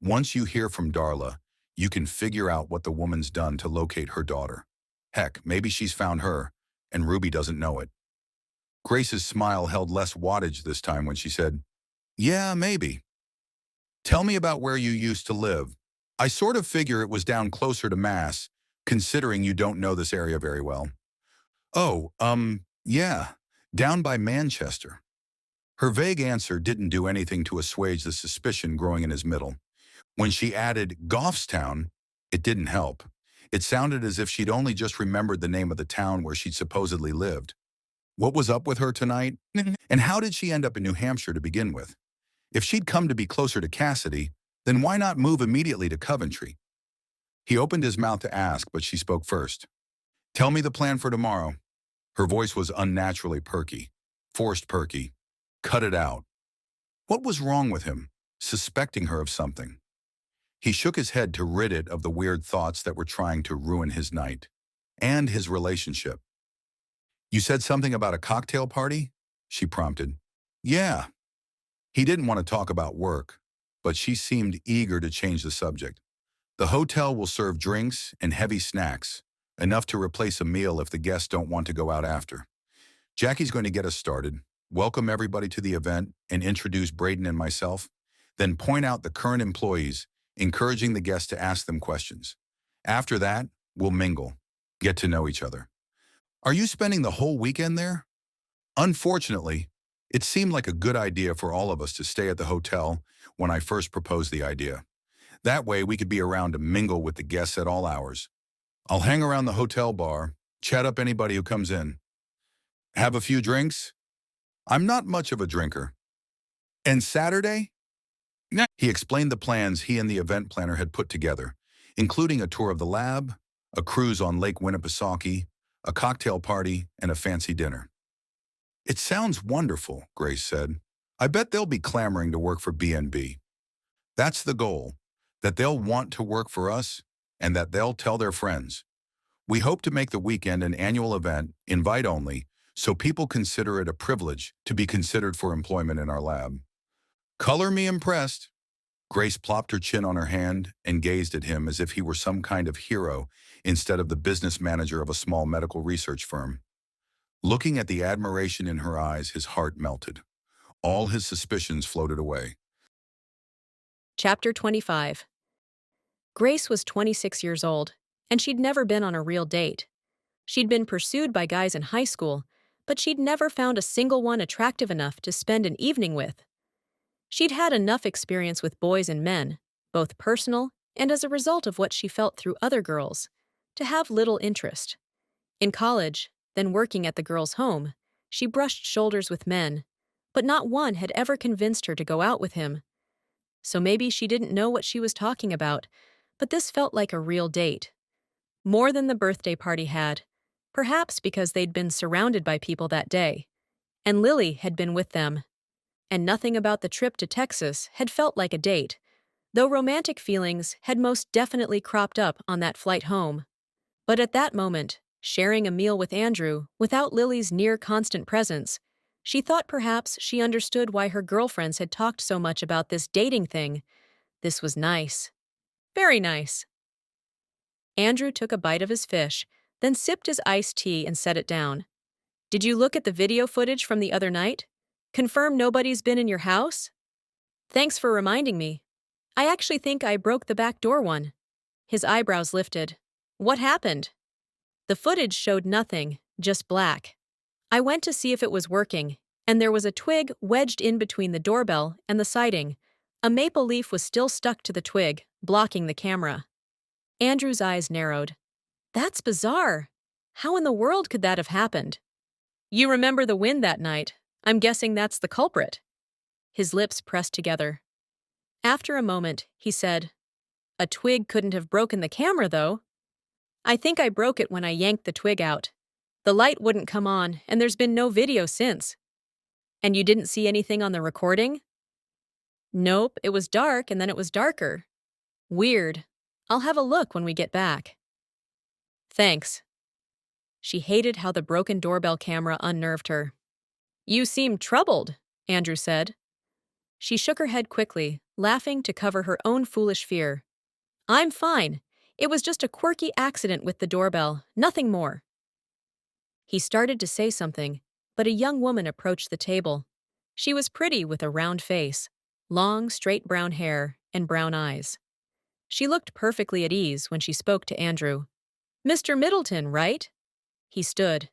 Once you hear from Darla, you can figure out what the woman's done to locate her daughter. Heck, maybe she's found her, and Ruby doesn't know it." Grace's smile held less wattage this time when she said, "Yeah, maybe. Tell me about where you used to live. I sort of figure it was down closer to Mass, considering you don't know this area very well." "Oh, yeah, down by Manchester." Her vague answer didn't do anything to assuage the suspicion growing in his middle. When she added Goffstown, it didn't help. It sounded as if she'd only just remembered the name of the town where she'd supposedly lived. What was up with her tonight? And how did she end up in New Hampshire to begin with? If she'd come to be closer to Cassidy, then why not move immediately to Coventry? He opened his mouth to ask, but she spoke first. "Tell me the plan for tomorrow." Her voice was unnaturally perky, forced perky. Cut it out. What was wrong with him, suspecting her of something? He shook his head to rid it of the weird thoughts that were trying to ruin his night and his relationship. "You said something about a cocktail party?" she prompted. "Yeah." He didn't want to talk about work, but she seemed eager to change the subject. "The hotel will serve drinks and heavy snacks, enough to replace a meal if the guests don't want to go out after. Jackie's going to get us started, welcome everybody to the event, and introduce Braden and myself, then point out the current employees, encouraging the guests to ask them questions. After that, we'll mingle, get to know each other." "Are you spending the whole weekend there?" "Unfortunately, it seemed like a good idea for all of us to stay at the hotel when I first proposed the idea. That way we could be around to mingle with the guests at all hours. I'll hang around the hotel bar, chat up anybody who comes in. Have a few drinks? I'm not much of a drinker. And Saturday?" He explained the plans he and the event planner had put together, including a tour of the lab, a cruise on Lake Winnipesaukee, a cocktail party, and a fancy dinner. "It sounds wonderful," Grace said. "I bet they'll be clamoring to work for B&B. That's the goal, that they'll want to work for us and that they'll tell their friends. We hope to make the weekend an annual event, invite only, so people consider it a privilege to be considered for employment in our lab." "Color me impressed." Grace plopped her chin on her hand and gazed at him as if he were some kind of hero instead of the business manager of a small medical research firm. Looking at the admiration in her eyes, his heart melted. All his suspicions floated away.
Chapter 25. Grace was 26 years old, and she'd never been on a real date. She'd been pursued by guys in high school, but she'd never found a single one attractive enough to spend an evening with. She'd had enough experience with boys and men, both personal and as a result of what she felt through other girls, to have little interest. In college, then working at the girls' home, she brushed shoulders with men, but not one had ever convinced her to go out with him. So maybe she didn't know what she was talking about, but this felt like a real date. More than the birthday party had, perhaps because they'd been surrounded by people that day, and Lily had been with them. And nothing about the trip to Texas had felt like a date, though romantic feelings had most definitely cropped up on that flight home. But at that moment, sharing a meal with Andrew without Lily's near constant presence, she thought perhaps she understood why her girlfriends had talked so much about this dating thing. This was nice. Very nice. Andrew took a bite of his fish, then sipped his iced tea and set it down. "Did you look at the video footage from the other night? Confirm nobody's been in your house?" "Thanks for reminding me. I actually think I broke the back door one." His eyebrows lifted. "What happened?" "The footage showed nothing, just black. I went to see if it was working, and there was a twig wedged in between the doorbell and the siding. A maple leaf was still stuck to the twig, blocking the camera." Andrew's eyes narrowed. "That's bizarre. How in the world could that have happened?" "You remember the wind that night. I'm guessing that's the culprit." His lips pressed together. After a moment, he said, "A twig couldn't have broken the camera, though." "I think I broke it when I yanked the twig out. The light wouldn't come on, and there's been no video since. And you didn't see anything on the recording? Nope, it was dark and then it was darker. Weird. I'll have a look when we get back. Thanks. She hated how the broken doorbell camera unnerved her. You seem troubled, Andrew said. She shook her head quickly, laughing to cover her own foolish fear. I'm fine. It was just a quirky accident with the doorbell, nothing more. He started to say something, but a young woman approached the table. She was pretty with a round face, long, straight brown hair, and brown eyes. She looked perfectly at ease when she spoke to Andrew. Mr. Middleton, right? He stood.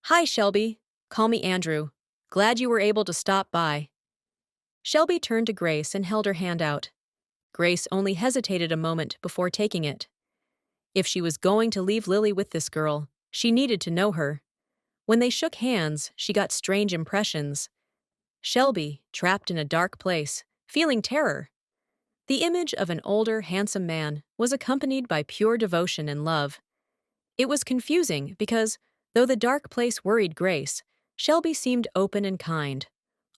Hi, Shelby. Call me Andrew. Glad you were able to stop by. Shelby turned to Grace and held her hand out. Grace only hesitated a moment before taking it. If she was going to leave Lily with this girl, she needed to know her. When they shook hands, she got strange impressions. Shelby, trapped in a dark place, feeling terror. The image of an older, handsome man was accompanied by pure devotion and love. It was confusing because, though the dark place worried Grace, Shelby seemed open and kind,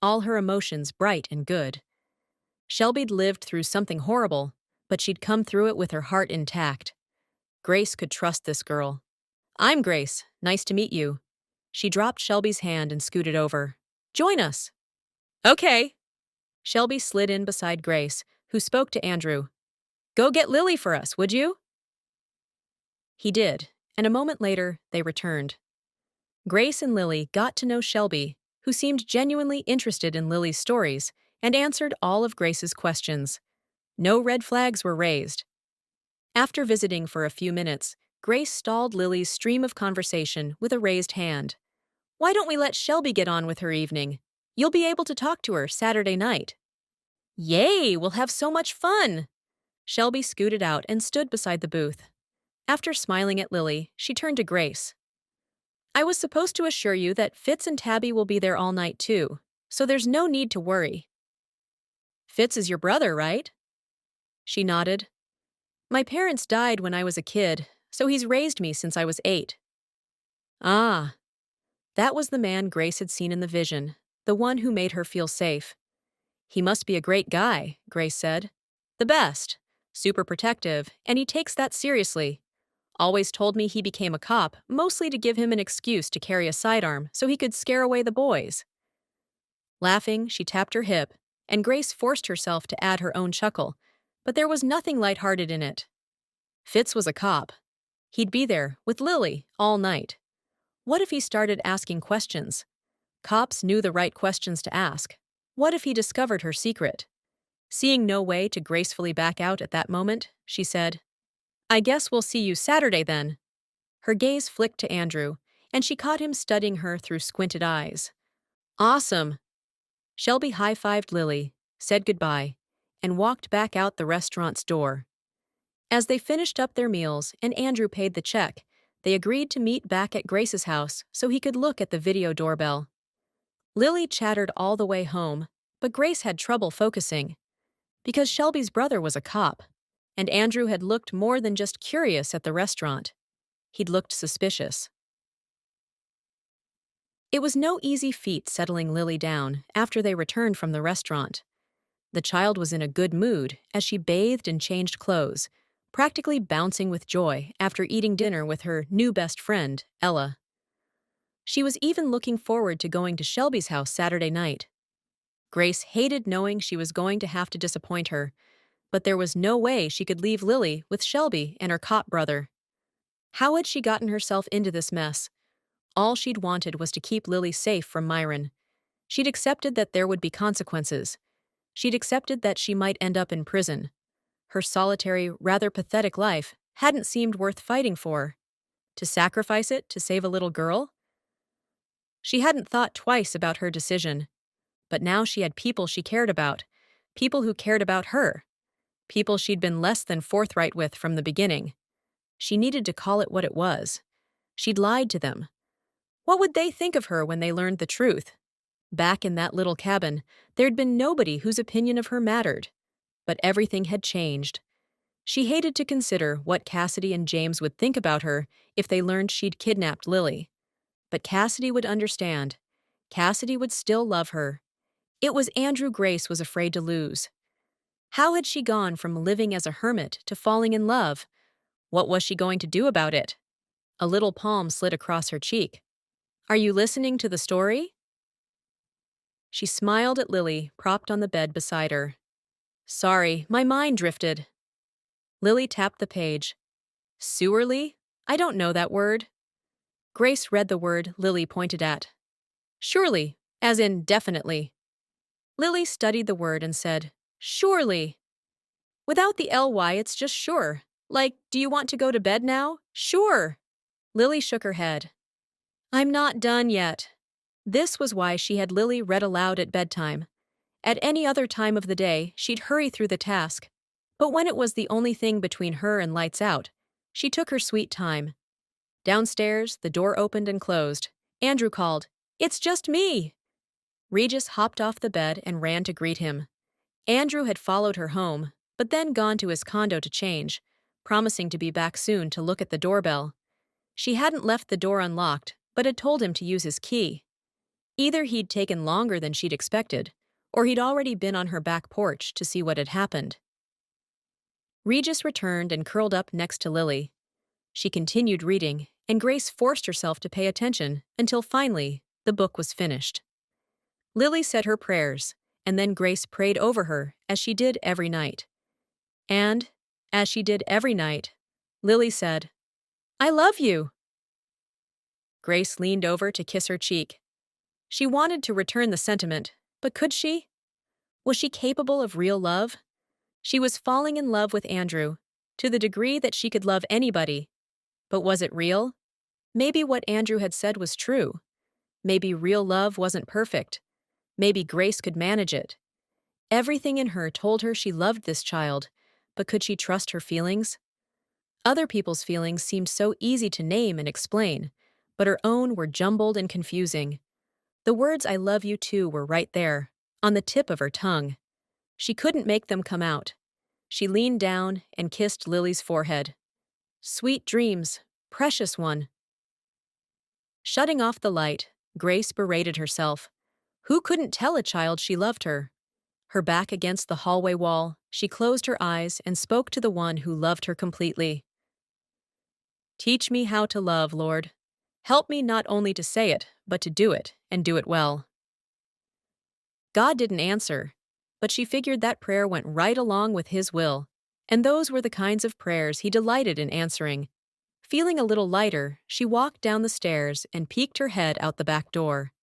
all her emotions bright and good. Shelby'd lived through something horrible, but she'd come through it with her heart intact. Grace could trust this girl. I'm Grace. Nice to meet you. She dropped Shelby's hand and scooted over. Join us. Okay. Shelby slid in beside Grace, who spoke to Andrew. Go get Lily for us, would you? He did, and a moment later, they returned. Grace and Lily got to know Shelby, who seemed genuinely interested in Lily's stories and answered all of Grace's questions. No red flags were raised. After visiting for a few minutes, Grace stalled Lily's stream of conversation with a raised hand. Why don't we let Shelby get on with her evening? You'll be able to talk to her Saturday night. Yay, we'll have so much fun! Shelby scooted out and stood beside the booth. After smiling at Lily, she turned to Grace. I was supposed to assure you that Fitz and Tabby will be there all night too, so there's no need to worry. Fitz is your brother, right? She nodded. My parents died when I was a kid, so he's raised me since I was 8. Ah, that was the man Grace had seen in the vision, the one who made her feel safe. He must be a great guy, Grace said. The best. Super protective, and he takes that seriously. Always told me he became a cop, mostly to give him an excuse to carry a sidearm so he could scare away the boys. Laughing, she tapped her hip, and Grace forced herself to add her own chuckle, but there was nothing lighthearted in it. Fitz was a cop. He'd be there, with Lily, all night. What if he started asking questions? Cops knew the right questions to ask. What if he discovered her secret? Seeing no way to gracefully back out at that moment, she said, I guess we'll see you Saturday then. Her gaze flicked to Andrew, and she caught him studying her through squinted eyes. Awesome. Shelby high-fived Lily, said goodbye, and walked back out the restaurant's door. As they finished up their meals and Andrew paid the check, they agreed to meet back at Grace's house so he could look at the video doorbell. Lily chattered all the way home, but Grace had trouble focusing. Because Shelby's brother was a cop, and Andrew had looked more than just curious at the restaurant. He'd looked suspicious. It was no easy feat settling Lily down after they returned from the restaurant. The child was in a good mood as she bathed and changed clothes, practically bouncing with joy after eating dinner with her new best friend, Ella. She was even looking forward to going to Shelby's house Saturday night. Grace hated knowing she was going to have to disappoint her, but there was no way she could leave Lily with Shelby and her cop brother. How had she gotten herself into this mess? All she'd wanted was to keep Lily safe from Myron. She'd accepted that there would be consequences. She'd accepted that she might end up in prison. Her solitary, rather pathetic life hadn't seemed worth fighting for. To sacrifice it to save a little girl? She hadn't thought twice about her decision. But now she had people she cared about, people who cared about her, people she'd been less than forthright with from the beginning. She needed to call it what it was. She'd lied to them. What would they think of her when they learned the truth? Back in that little cabin, there'd been nobody whose opinion of her mattered. But everything had changed. She hated to consider what Cassidy and James would think about her if they learned she'd kidnapped Lily. But Cassidy would understand. Cassidy would still love her. It was Andrew Grace was afraid to lose. How had she gone from living as a hermit to falling in love? What was she going to do about it? A little palm slid across her cheek. Are you listening to the story? She smiled at Lily, propped on the bed beside her. Sorry, my mind drifted. Lily tapped the page. Sewerly? I don't know that word. Grace read the word Lily pointed at. Surely, as in definitely. Lily studied the word and said, surely. Without the ly, it's just sure. Like, do you want to go to bed now? Sure. Lily shook her head. I'm not done yet. This was why she had Lily read aloud at bedtime. At any other time of the day, she'd hurry through the task. But when it was the only thing between her and lights out, she took her sweet time. Downstairs, the door opened and closed. Andrew called, It's just me! Regis hopped off the bed and ran to greet him. Andrew had followed her home, but then gone to his condo to change, promising to be back soon to look at the doorbell. She hadn't left the door unlocked, but had told him to use his key. Either he'd taken longer than she'd expected, or he'd already been on her back porch to see what had happened. Regis returned and curled up next to Lily. She continued reading, and Grace forced herself to pay attention until finally the book was finished. Lily said her prayers, and then Grace prayed over her as she did every night. And, as she did every night, Lily said, I love you. Grace leaned over to kiss her cheek. She wanted to return the sentiment, but could she? Was she capable of real love? She was falling in love with Andrew, to the degree that she could love anybody. But was it real? Maybe what Andrew had said was true. Maybe real love wasn't perfect. Maybe Grace could manage it. Everything in her told her she loved this child, but could she trust her feelings? Other people's feelings seemed so easy to name and explain, but her own were jumbled and confusing. The words I love you too were right there, on the tip of her tongue. She couldn't make them come out. She leaned down and kissed Lily's forehead. Sweet dreams, precious one. Shutting off the light, Grace berated herself. Who couldn't tell a child she loved her? Her back against the hallway wall, she closed her eyes and spoke to the one who loved her completely. Teach me how to love, Lord. Help me not only to say it, but to do it, and do it well. God didn't answer, but she figured that prayer went right along with His will, and those were the kinds of prayers He delighted in answering. Feeling a little lighter, she walked down the stairs and peeked her head out the back door.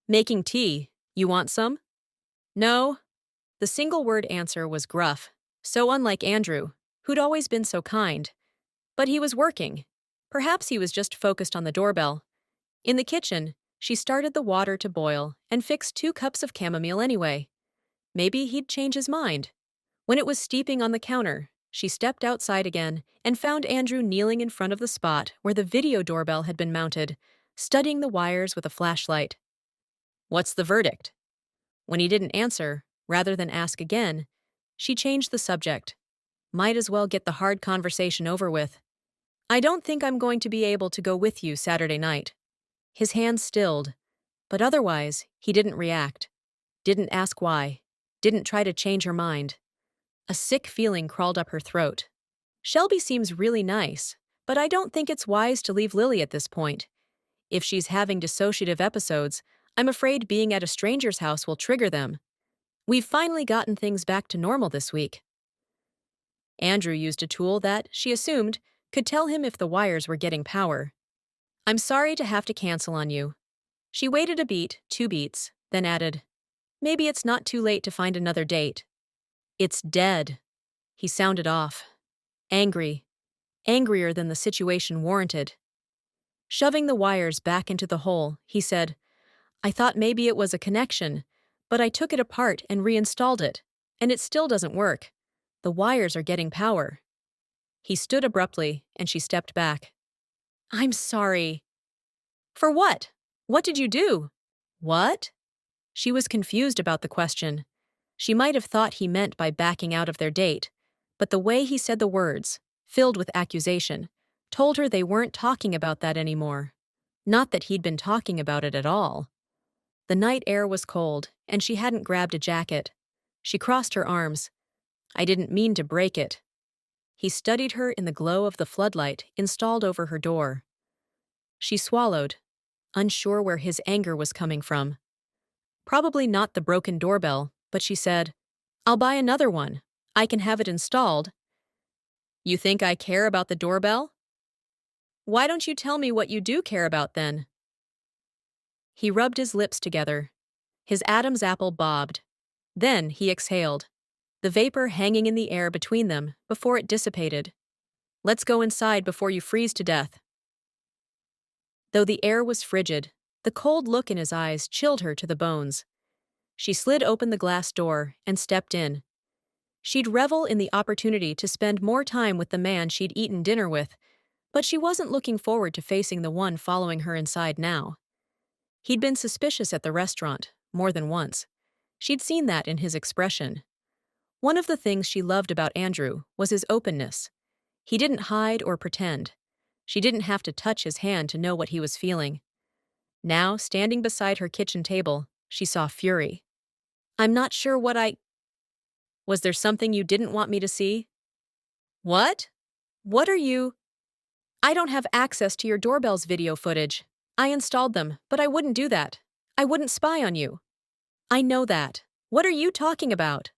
Making tea. You want some? No. The single-word answer was gruff, so unlike Andrew, who'd always been so kind. But he was working. Perhaps he was just focused on the doorbell. In the kitchen, she started the water to boil and fixed 2 cups of chamomile anyway. Maybe he'd change his mind. When it was steeping on the counter, she stepped outside again and found Andrew kneeling in front of the spot where the video doorbell had been mounted, studying the wires with a flashlight. What's the verdict? When he didn't answer, rather than ask again, she changed the subject. Might as well get the hard conversation over with. I don't think I'm going to be able to go with you Saturday night. His hand stilled, but otherwise, he didn't react. Didn't ask why. Didn't try to change her mind. A sick feeling crawled up her throat. Shelby seems really nice, but I don't think it's wise to leave Lily at this point. If she's having dissociative episodes, I'm afraid being at a stranger's house will trigger them. We've finally gotten things back to normal this week. Andrew used a tool that, she assumed, could tell him if the wires were getting power. I'm sorry to have to cancel on you. She waited a beat, 2 beats, then added, maybe it's not too late to find another date. It's dead. He sounded off. Angry. Angrier than the situation warranted. Shoving the wires back into the hole, he said, I thought maybe it was a connection, but I took it apart and reinstalled it, and it still doesn't work. The wires are getting power. He stood abruptly, and she stepped back. I'm sorry. For what? What did you do? What? She was confused about the question. She might have thought he meant by backing out of their date, but the way he said the words, filled with accusation, told her they weren't talking about that anymore. Not that he'd been talking about it at all. The night air was cold, and she hadn't grabbed a jacket. She crossed her arms. I didn't mean to break it. He studied her in the glow of the floodlight installed over her door. She swallowed, unsure where his anger was coming from. Probably not the broken doorbell, but she said, "I'll buy another one. I can have it installed." "You think I care about the doorbell? Why don't you tell me what you do care about then?" He rubbed his lips together. His Adam's apple bobbed. Then he exhaled, the vapor hanging in the air between them before it dissipated. "Let's go inside before you freeze to death." Though the air was frigid, the cold look in his eyes chilled her to the bones. She slid open the glass door and stepped in. She'd revel in the opportunity to spend more time with the man she'd eaten dinner with, but she wasn't looking forward to facing the one following her inside now. He'd been suspicious at the restaurant, more than once. She'd seen that in his expression. One of the things she loved about Andrew was his openness. He didn't hide or pretend. She didn't have to touch his hand to know what he was feeling. Now, standing beside her kitchen table, she saw fury. "I'm not sure what I—" "Was there something you didn't want me to see?" "What? What are you—" "I don't have access to your doorbell's video footage. I installed them, but I wouldn't do that. I wouldn't spy on you." "I know that. What are you talking about?"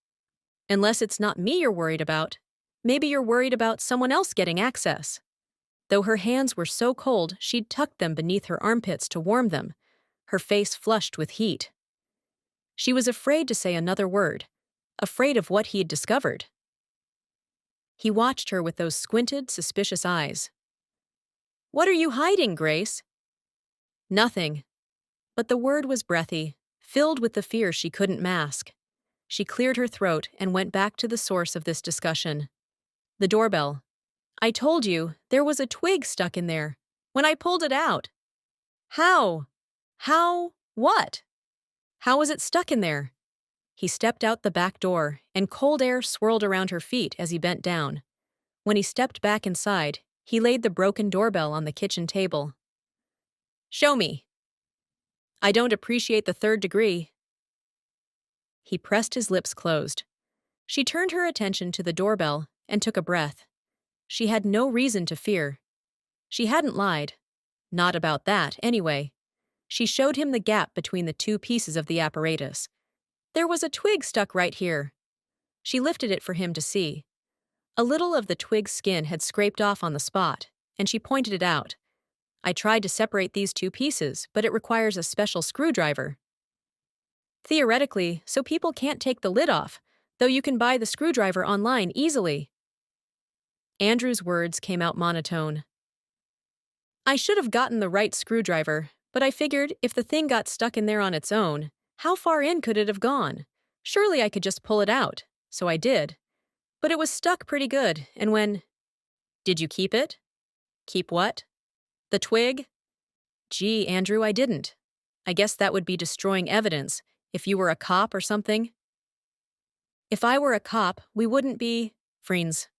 "Unless it's not me you're worried about. Maybe you're worried about someone else getting access." Though her hands were so cold, she'd tucked them beneath her armpits to warm them, her face flushed with heat. She was afraid to say another word, afraid of what he had discovered. He watched her with those squinted, suspicious eyes. "What are you hiding, Grace?" "Nothing." But the word was breathy, filled with the fear she couldn't mask. She cleared her throat and went back to the source of this discussion. "The doorbell. I told you, there was a twig stuck in there. When I pulled it out." "How? What? How was it stuck in there?" He stepped out the back door, and cold air swirled around her feet as he bent down. When he stepped back inside, he laid the broken doorbell on the kitchen table. "Show me." "I don't appreciate the third degree." He pressed his lips closed. She turned her attention to the doorbell and took a breath. She had no reason to fear. She hadn't lied. Not about that, anyway. She showed him the gap between the two pieces of the apparatus. There was a twig stuck right here. She lifted it for him to see. A little of the twig's skin had scraped off on the spot, and she pointed it out. "I tried to separate these two pieces, but it requires a special screwdriver." "Theoretically, so people can't take the lid off, though you can buy the screwdriver online easily." Andrew's words came out monotone. "I should have gotten the right screwdriver, but I figured if the thing got stuck in there on its own, how far in could it have gone? Surely I could just pull it out, so I did. But it was stuck pretty good, and when—" "Did you keep it?" "Keep what?" "The twig?" "Gee, Andrew, I didn't. I guess that would be destroying evidence, if you were a cop or something." "If I were a cop, we wouldn't be friends."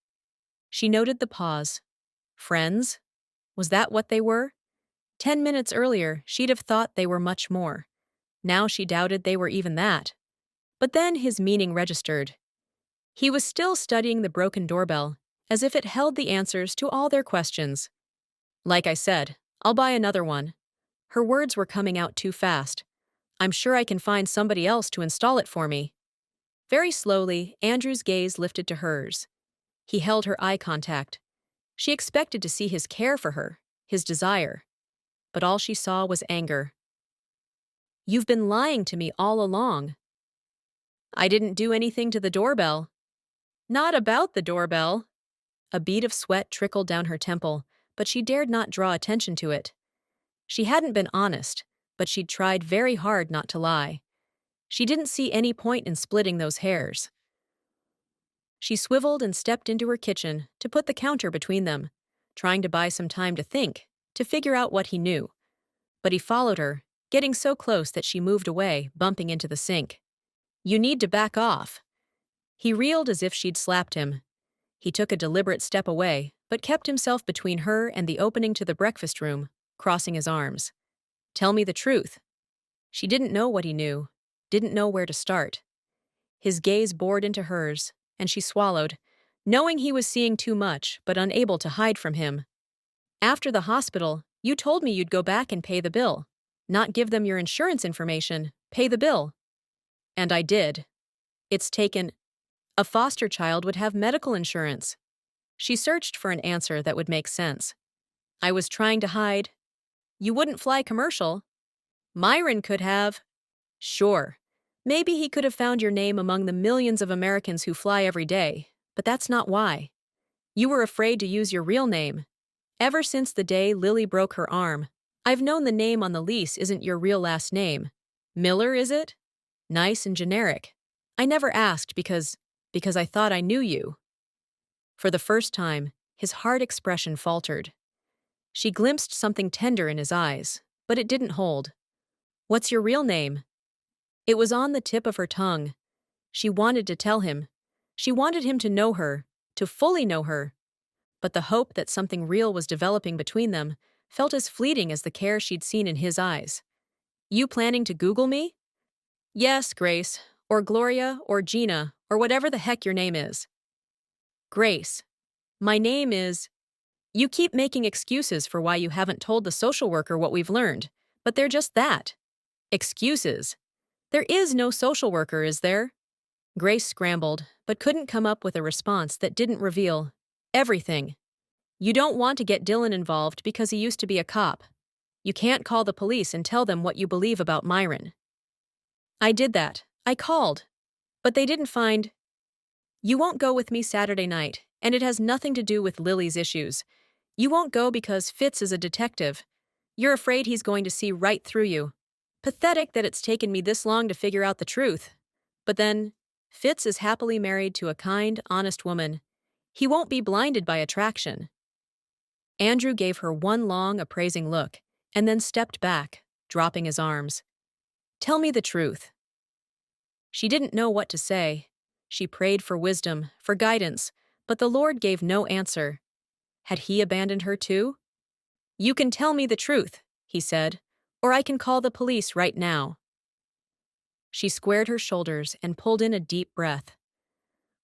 She noted the pause. Friends? Was that what they were? 10 minutes earlier, she'd have thought they were much more. Now she doubted they were even that. But then his meaning registered. He was still studying the broken doorbell, as if it held the answers to all their questions. "Like I said, I'll buy another one." Her words were coming out too fast. "I'm sure I can find somebody else to install it for me." Very slowly, Andrew's gaze lifted to hers. He held her eye contact. She expected to see his care for her, his desire. But all she saw was anger. "You've been lying to me all along." "I didn't do anything to the doorbell." "Not about the doorbell." A bead of sweat trickled down her temple, but she dared not draw attention to it. She hadn't been honest, but she'd tried very hard not to lie. She didn't see any point in splitting those hairs. She swiveled and stepped into her kitchen to put the counter between them, trying to buy some time to think, to figure out what he knew. But he followed her, getting so close that she moved away, bumping into the sink. "You need to back off." He reeled as if she'd slapped him. He took a deliberate step away, but kept himself between her and the opening to the breakfast room, crossing his arms. Tell me the truth. She didn't know what he knew, didn't know where to start. His gaze bored into hers, and she swallowed, knowing he was seeing too much but unable to hide from him. After the hospital, you told me you'd go back and pay the bill. Not give them your insurance information, pay the bill. And I did. It's taken. A foster child would have medical insurance. She searched for an answer that would make sense. I was trying to hide. You wouldn't fly commercial. Myron could have. Sure. Maybe he could have found your name among the millions of Americans who fly every day, but that's not why. You were afraid to use your real name. Ever since the day Lily broke her arm, I've known the name on the lease isn't your real last name. Miller, is it? Nice and generic. I never asked because I thought I knew you. For the first time, his hard expression faltered. She glimpsed something tender in his eyes, but it didn't hold. What's your real name? It was on the tip of her tongue. She wanted to tell him. She wanted him to know her, to fully know her. But the hope that something real was developing between them felt as fleeting as the care she'd seen in his eyes. You planning to Google me? Yes, Grace, or Gloria, or Gina, or whatever the heck your name is. Grace. My name is. You keep making excuses for why you haven't told the social worker what we've learned, but they're just that. Excuses. There is no social worker, is there? Grace scrambled, but couldn't come up with a response that didn't reveal everything. You don't want to get Dylan involved because he used to be a cop. You can't call the police and tell them what you believe about Myron. I did that. I called. But they didn't find. You won't go with me Saturday night, and it has nothing to do with Lily's issues. You won't go because Fitz is a detective. You're afraid he's going to see right through you. Pathetic that it's taken me this long to figure out the truth. But then, Fitz is happily married to a kind, honest woman. He won't be blinded by attraction. Andrew gave her one long, appraising look, and then stepped back, dropping his arms. Tell me the truth. She didn't know what to say. She prayed for wisdom, for guidance, but the Lord gave no answer. Had he abandoned her too? You can tell me the truth, he said, or I can call the police right now. She squared her shoulders and pulled in a deep breath.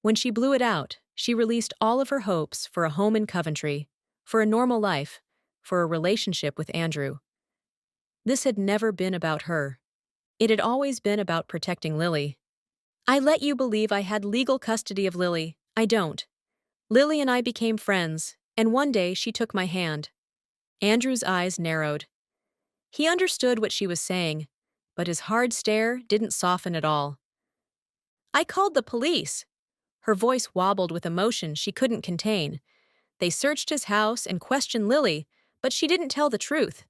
When she blew it out, she released all of her hopes for a home in Coventry, for a normal life, for a relationship with Andrew. This had never been about her. It had always been about protecting Lily. I let you believe I had legal custody of Lily. I don't. Lily and I became friends, and one day she took my hand. Andrew's eyes narrowed. He understood what she was saying, but his hard stare didn't soften at all. I called the police. Her voice wobbled with emotion she couldn't contain. They searched his house and questioned Lily, but she didn't tell the truth.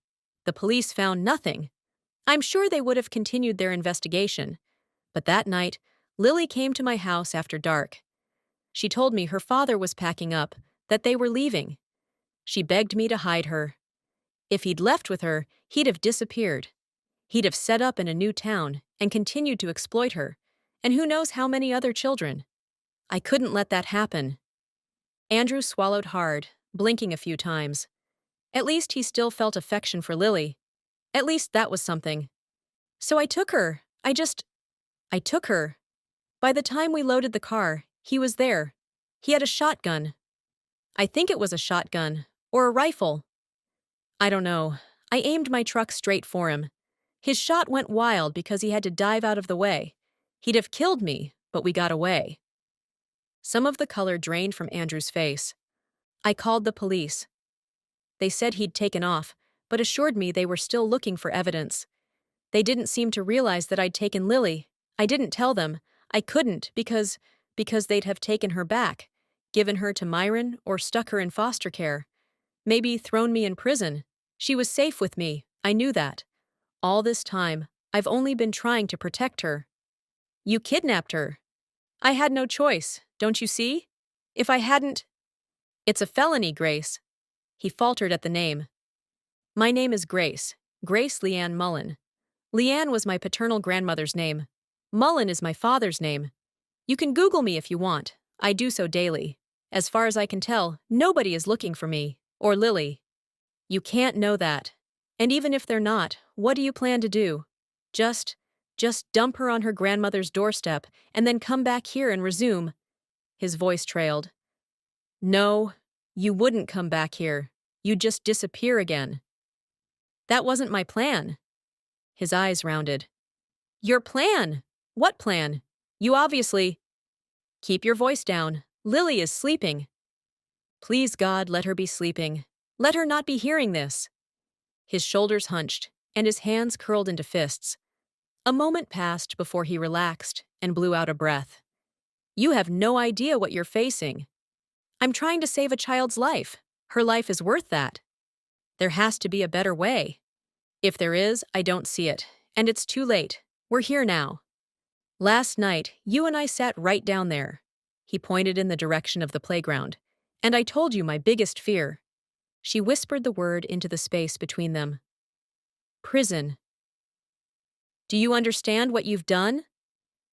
The police found nothing. I'm sure they would have continued their investigation. But that night, Lily came to my house after dark. She told me her father was packing up, that they were leaving. She begged me to hide her. If he'd left with her, he'd have disappeared. He'd have set up in a new town and continued to exploit her, and who knows how many other children. I couldn't let that happen. Andrew swallowed hard, blinking a few times. At least he still felt affection for Lily. At least that was something. So I took her. I took her. By the time we loaded the car, he was there. He had a shotgun. I think it was a shotgun, or a rifle. I don't know. I aimed my truck straight for him. His shot went wild because he had to dive out of the way. He'd have killed me, but we got away. Some of the color drained from Andrew's face. I called the police. They said he'd taken off, but assured me they were still looking for evidence. They didn't seem to realize that I'd taken Lily. I didn't tell them. I couldn't because they'd have taken her back, given her to Myron, or stuck her in foster care. Maybe thrown me in prison. She was safe with me. I knew that. All this time, I've only been trying to protect her. You kidnapped her. I had no choice, don't you see? If I hadn't... It's a felony, Grace. He faltered at the name. My name is Grace. Grace Leanne Mullen. Leanne was my paternal grandmother's name. Mullen is my father's name. You can Google me if you want. I do so daily. As far as I can tell, nobody is looking for me, or Lily. You can't know that. And even if they're not, what do you plan to do? Just, just dump her on her grandmother's doorstep and then come back here and resume. His voice trailed. No, you wouldn't come back here. You'd just disappear again. That wasn't my plan. His eyes rounded. Your plan? What plan? You obviously. Keep your voice down. Lily is sleeping. Please, God, let her be sleeping. Let her not be hearing this. His shoulders hunched, and his hands curled into fists. A moment passed before he relaxed and blew out a breath. You have no idea what you're facing. I'm trying to save a child's life. Her life is worth that. There has to be a better way. If there is, I don't see it, and it's too late. We're here now. Last night, you and I sat right down there. He pointed in the direction of the playground. And I told you my biggest fear. She whispered the word into the space between them. Prison. Do you understand what you've done?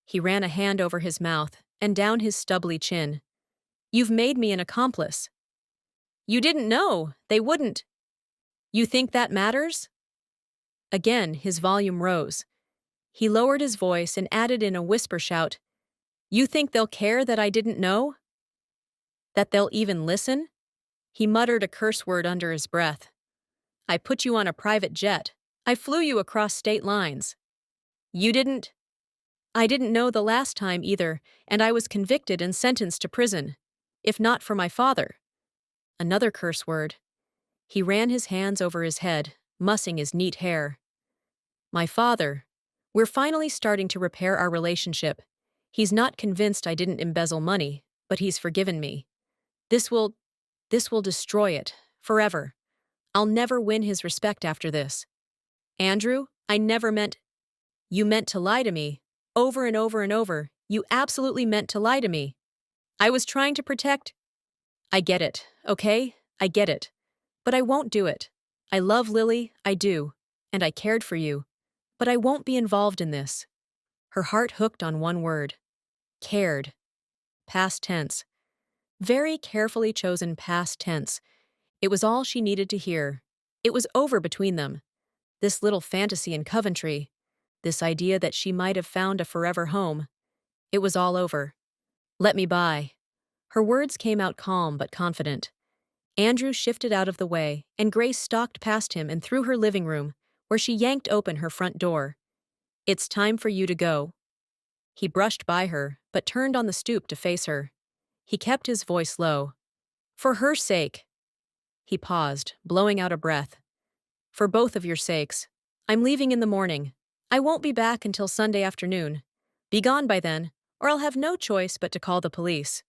He ran a hand over his mouth and down his stubbly chin. You've made me an accomplice. You didn't know. They wouldn't. You think that matters? Again, his volume rose. He lowered his voice and added in a whisper shout, You think they'll care that I didn't know? That they'll even listen? He muttered a curse word under his breath. I put you on a private jet. I flew you across state lines. You didn't? I didn't know the last time either, and I was convicted and sentenced to prison. If not for my father. Another curse word. He ran his hands over his head, mussing his neat hair. My father. We're finally starting to repair our relationship. He's not convinced I didn't embezzle money, but he's forgiven me. This will destroy it, forever. I'll never win his respect after this. Andrew, I never meant. You meant to lie to me. Over and over and over. You absolutely meant to lie to me. I was trying to protect. I get it, okay? I get it. But I won't do it. I love Lily, I do. And I cared for you. But I won't be involved in this. Her heart hooked on one word. Cared. Past tense. Very carefully chosen past tense. It was all she needed to hear. It was over between them. This little fantasy in Coventry. This idea that she might have found a forever home. It was all over. Let me by. Her words came out calm but confident. Andrew shifted out of the way, and Grace stalked past him and through her living room, where she yanked open her front door. It's time for you to go. He brushed by her, but turned on the stoop to face her. He kept his voice low. For her sake. He paused, blowing out a breath. For both of your sakes. I'm leaving in the morning. I won't be back until Sunday afternoon. Be gone by then, or I'll have no choice but to call the police.